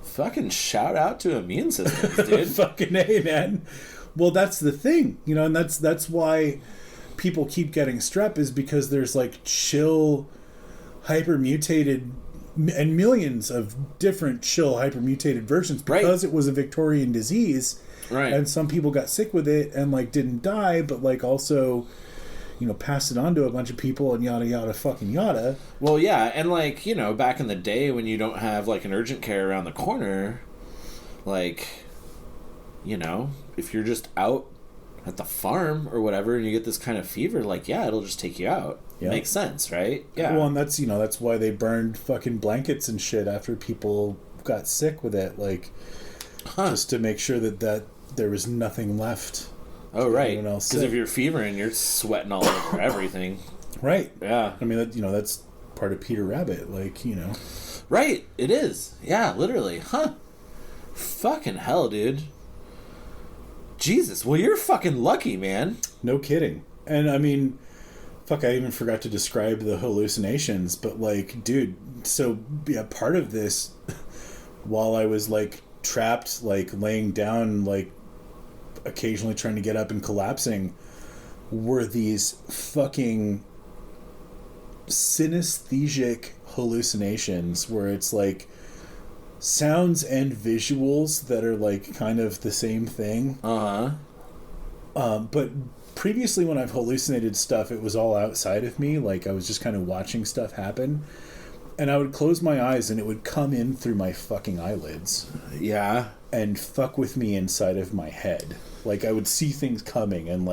Fucking shout out to immune systems, dude. Fucking A, man. Well, that's the thing. And that's why people keep getting strep, is because there's chill hypermutated... and millions of different chill hypermutated versions, because it was a Victorian disease, right? And some people got sick with it and didn't die, but also passed it on to a bunch of people and yada yada fucking yada. Well, yeah, and back in the day when you don't have an urgent care around the corner, if you're just out at the farm or whatever and you get this kind of fever, it'll just take you out. Yeah. Makes sense, right? Yeah. Well, and that's why they burned fucking blankets and shit after people got sick with it, just to make sure that there was nothing left. Oh, right. Because if you're fevering, you're sweating all over everything. Right. Yeah. I mean, that's part of Peter Rabbit, Right. It is. Yeah, literally. Huh. Fucking hell, dude. Jesus. Well, you're fucking lucky, man. No kidding. And I mean... Fuck, I even forgot to describe the hallucinations, but dude, so yeah, part of this, while I was trapped, laying down, occasionally trying to get up and collapsing, were these fucking synesthesic hallucinations where it's sounds and visuals that are kind of the same thing. But previously, when I've hallucinated stuff, it was all outside of me. I was just kind of watching stuff happen. And I would close my eyes and it would come in through my fucking eyelids. Yeah. And fuck with me inside of my head. I would see things coming and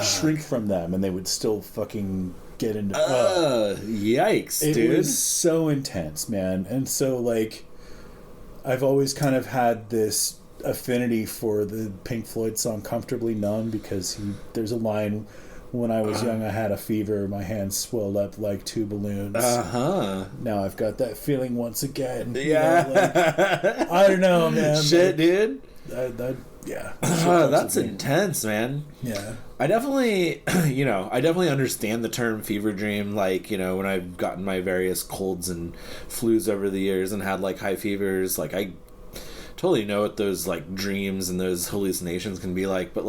shrink from them, and they would still fucking get into... Yikes, dude. It was so intense, man. And so, I've always kind of had this affinity for the Pink Floyd song Comfortably Numb, because there's a line, when I was young I had a fever, my hands swelled up like two balloons. Now I've got that feeling once again. Yeah. I don't know, man. Shit, dude. Yeah. That's intense, man. Yeah. I definitely understand the term fever dream, when I've gotten my various colds and flus over the years and had high fevers, I totally know what those dreams and those hallucinations can be like, but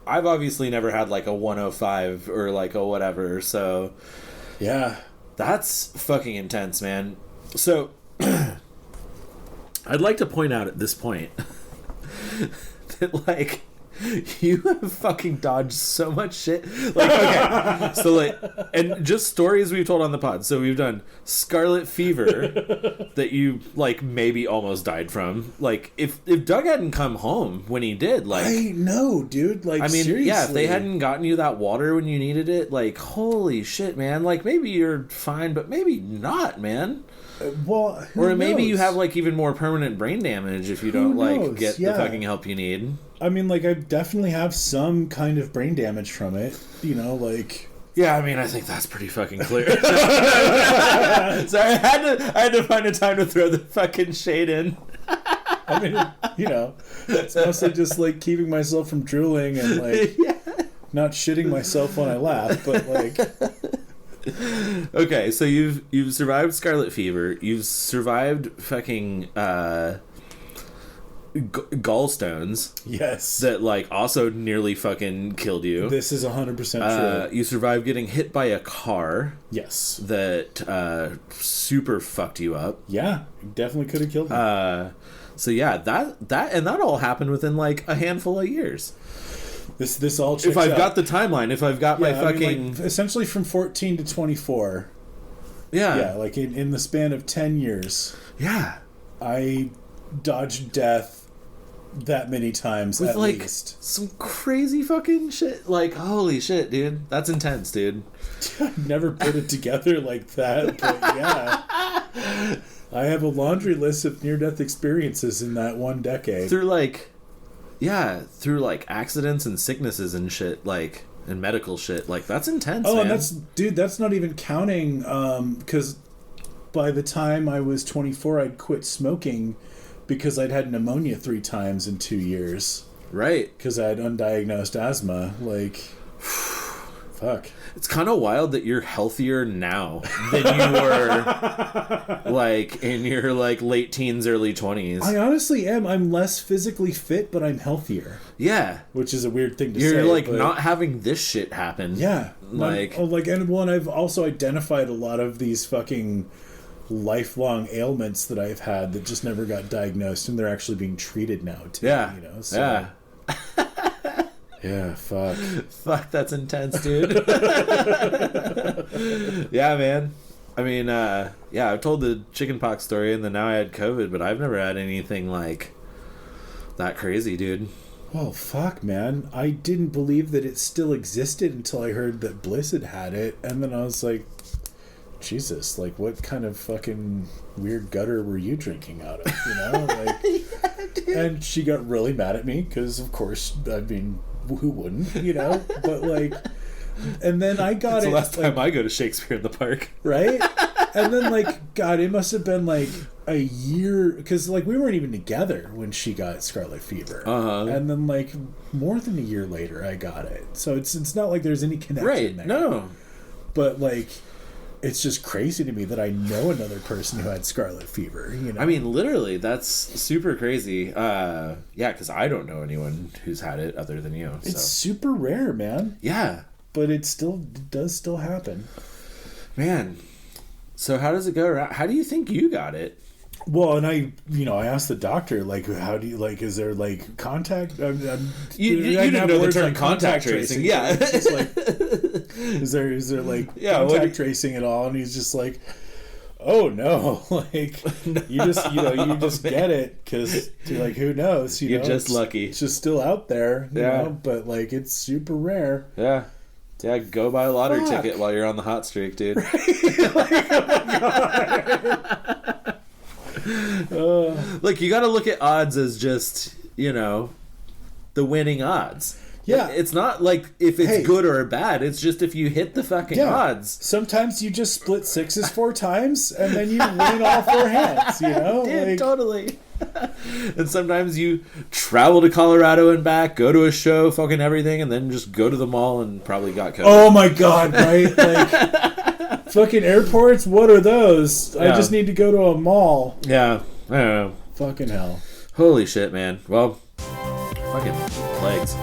I've obviously never had a 105 or a whatever, so yeah, that's fucking intense, man. So I'd like to point out at this point that you have fucking dodged so much shit. Okay, so and just stories we've told on the pod. So we've done scarlet fever that you maybe almost died from. If Doug hadn't come home when he did, I know, dude. I mean, seriously. Yeah, if they hadn't gotten you that water when you needed it, holy shit, man. Maybe you're fine, but maybe not, man. Well, or maybe you have even more permanent brain damage if you don't get the fucking help you need. I mean, I definitely have some kind of brain damage from it, Yeah, I mean, I think that's pretty fucking clear. Sorry, I had to find a time to throw the fucking shade in. I mean, it's mostly just keeping myself from drooling and yeah. not shitting myself when I laugh, but like, Okay, so you've survived scarlet fever. You've survived fucking gallstones yes, that like also nearly fucking killed you. this is 100% true. You survived getting hit by a car Yes, that super fucked you up. yeah, definitely could have killed me. So yeah, that all happened within like a handful of years. This all checks If I've out. got the timeline, if I've got my I mean, fucking like, essentially from 14 to 24. Yeah, like in the span of 10 years, yeah, I dodged death that many times with at like least. some crazy fucking shit. Like holy shit, dude, that's intense, dude. I never put it together like that, but yeah. I have a laundry list of near-death experiences in that one decade. Through accidents and sicknesses and shit, like, and medical shit. Like, that's intense, Oh, man. and that's not even counting, because by the time I was 24, I'd quit smoking because I'd had pneumonia 3 times in 2 years. Right. Because I had undiagnosed asthma. Like, fuck. It's kind of wild that you're healthier now than you were, like, in your, like, late teens, early 20s. I honestly am. I'm less physically fit, but I'm healthier. Yeah. Which is a weird thing to say. You're, like, but not having this shit happen. yeah. Like... And I've also identified a lot of these fucking lifelong ailments that I've had that just never got diagnosed, and they're actually being treated now, too. Yeah. You know? So, Yeah. yeah, fuck. Fuck, that's intense, dude. Yeah, man. I mean, yeah, I've told the chickenpox story, and then now I had COVID, but I've never had anything like that crazy, dude. Well, fuck, man. I didn't believe that it still existed until I heard that Bliss had it, and then I was like, Jesus, like, what kind of fucking weird gutter were you drinking out of, you know? Like, Yeah, and she got really mad at me, because, of course, I mean, who wouldn't, you know? But, like, and then I got It's it. the last like, time I go to Shakespeare in the Park. right? And then, like, God, it must have been, like, a year, because, like, we weren't even together when she got scarlet fever. Uh-huh. And then, like, more than a year later, I got it. So it's not like there's any connection Right, there. no. But, like, it's just crazy to me that I know another person who had scarlet fever, you know? I mean, literally, that's super crazy. Yeah, because I don't know anyone who's had it other than you. It's So. super rare, man. Yeah. But it does still happen. Man. So how does it go around? How do you think you got it? Well, and I asked the doctor, like, how do you, like, is there, like, contact? You I didn't have know the words term like contact tracing. Yeah. It's just like, is there like Yeah, contact tracing at all? And he's just like, oh no, like you just get it because you're like, who knows? You're just lucky. It's just still out there, you Yeah. know, but like it's super rare. Yeah. Yeah, go buy a lottery Fuck. ticket while you're on the hot streak, dude. Like, you gotta look at odds as just, the winning odds. Yeah. It's not like if it's Hey. good or bad, it's just if you hit the fucking odds. Sometimes you just split sixes 4 times and then you win all 4 hands, you know? Dude, Like, totally. And sometimes you travel to Colorado and back, go to a show, fucking everything, and then just go to the mall and probably got COVID. oh my god, right? Like, fucking airports, what are those? I Yeah. just need to go to a mall. Yeah, I don't know. Fucking hell. Holy shit, man. Well, fucking plagues.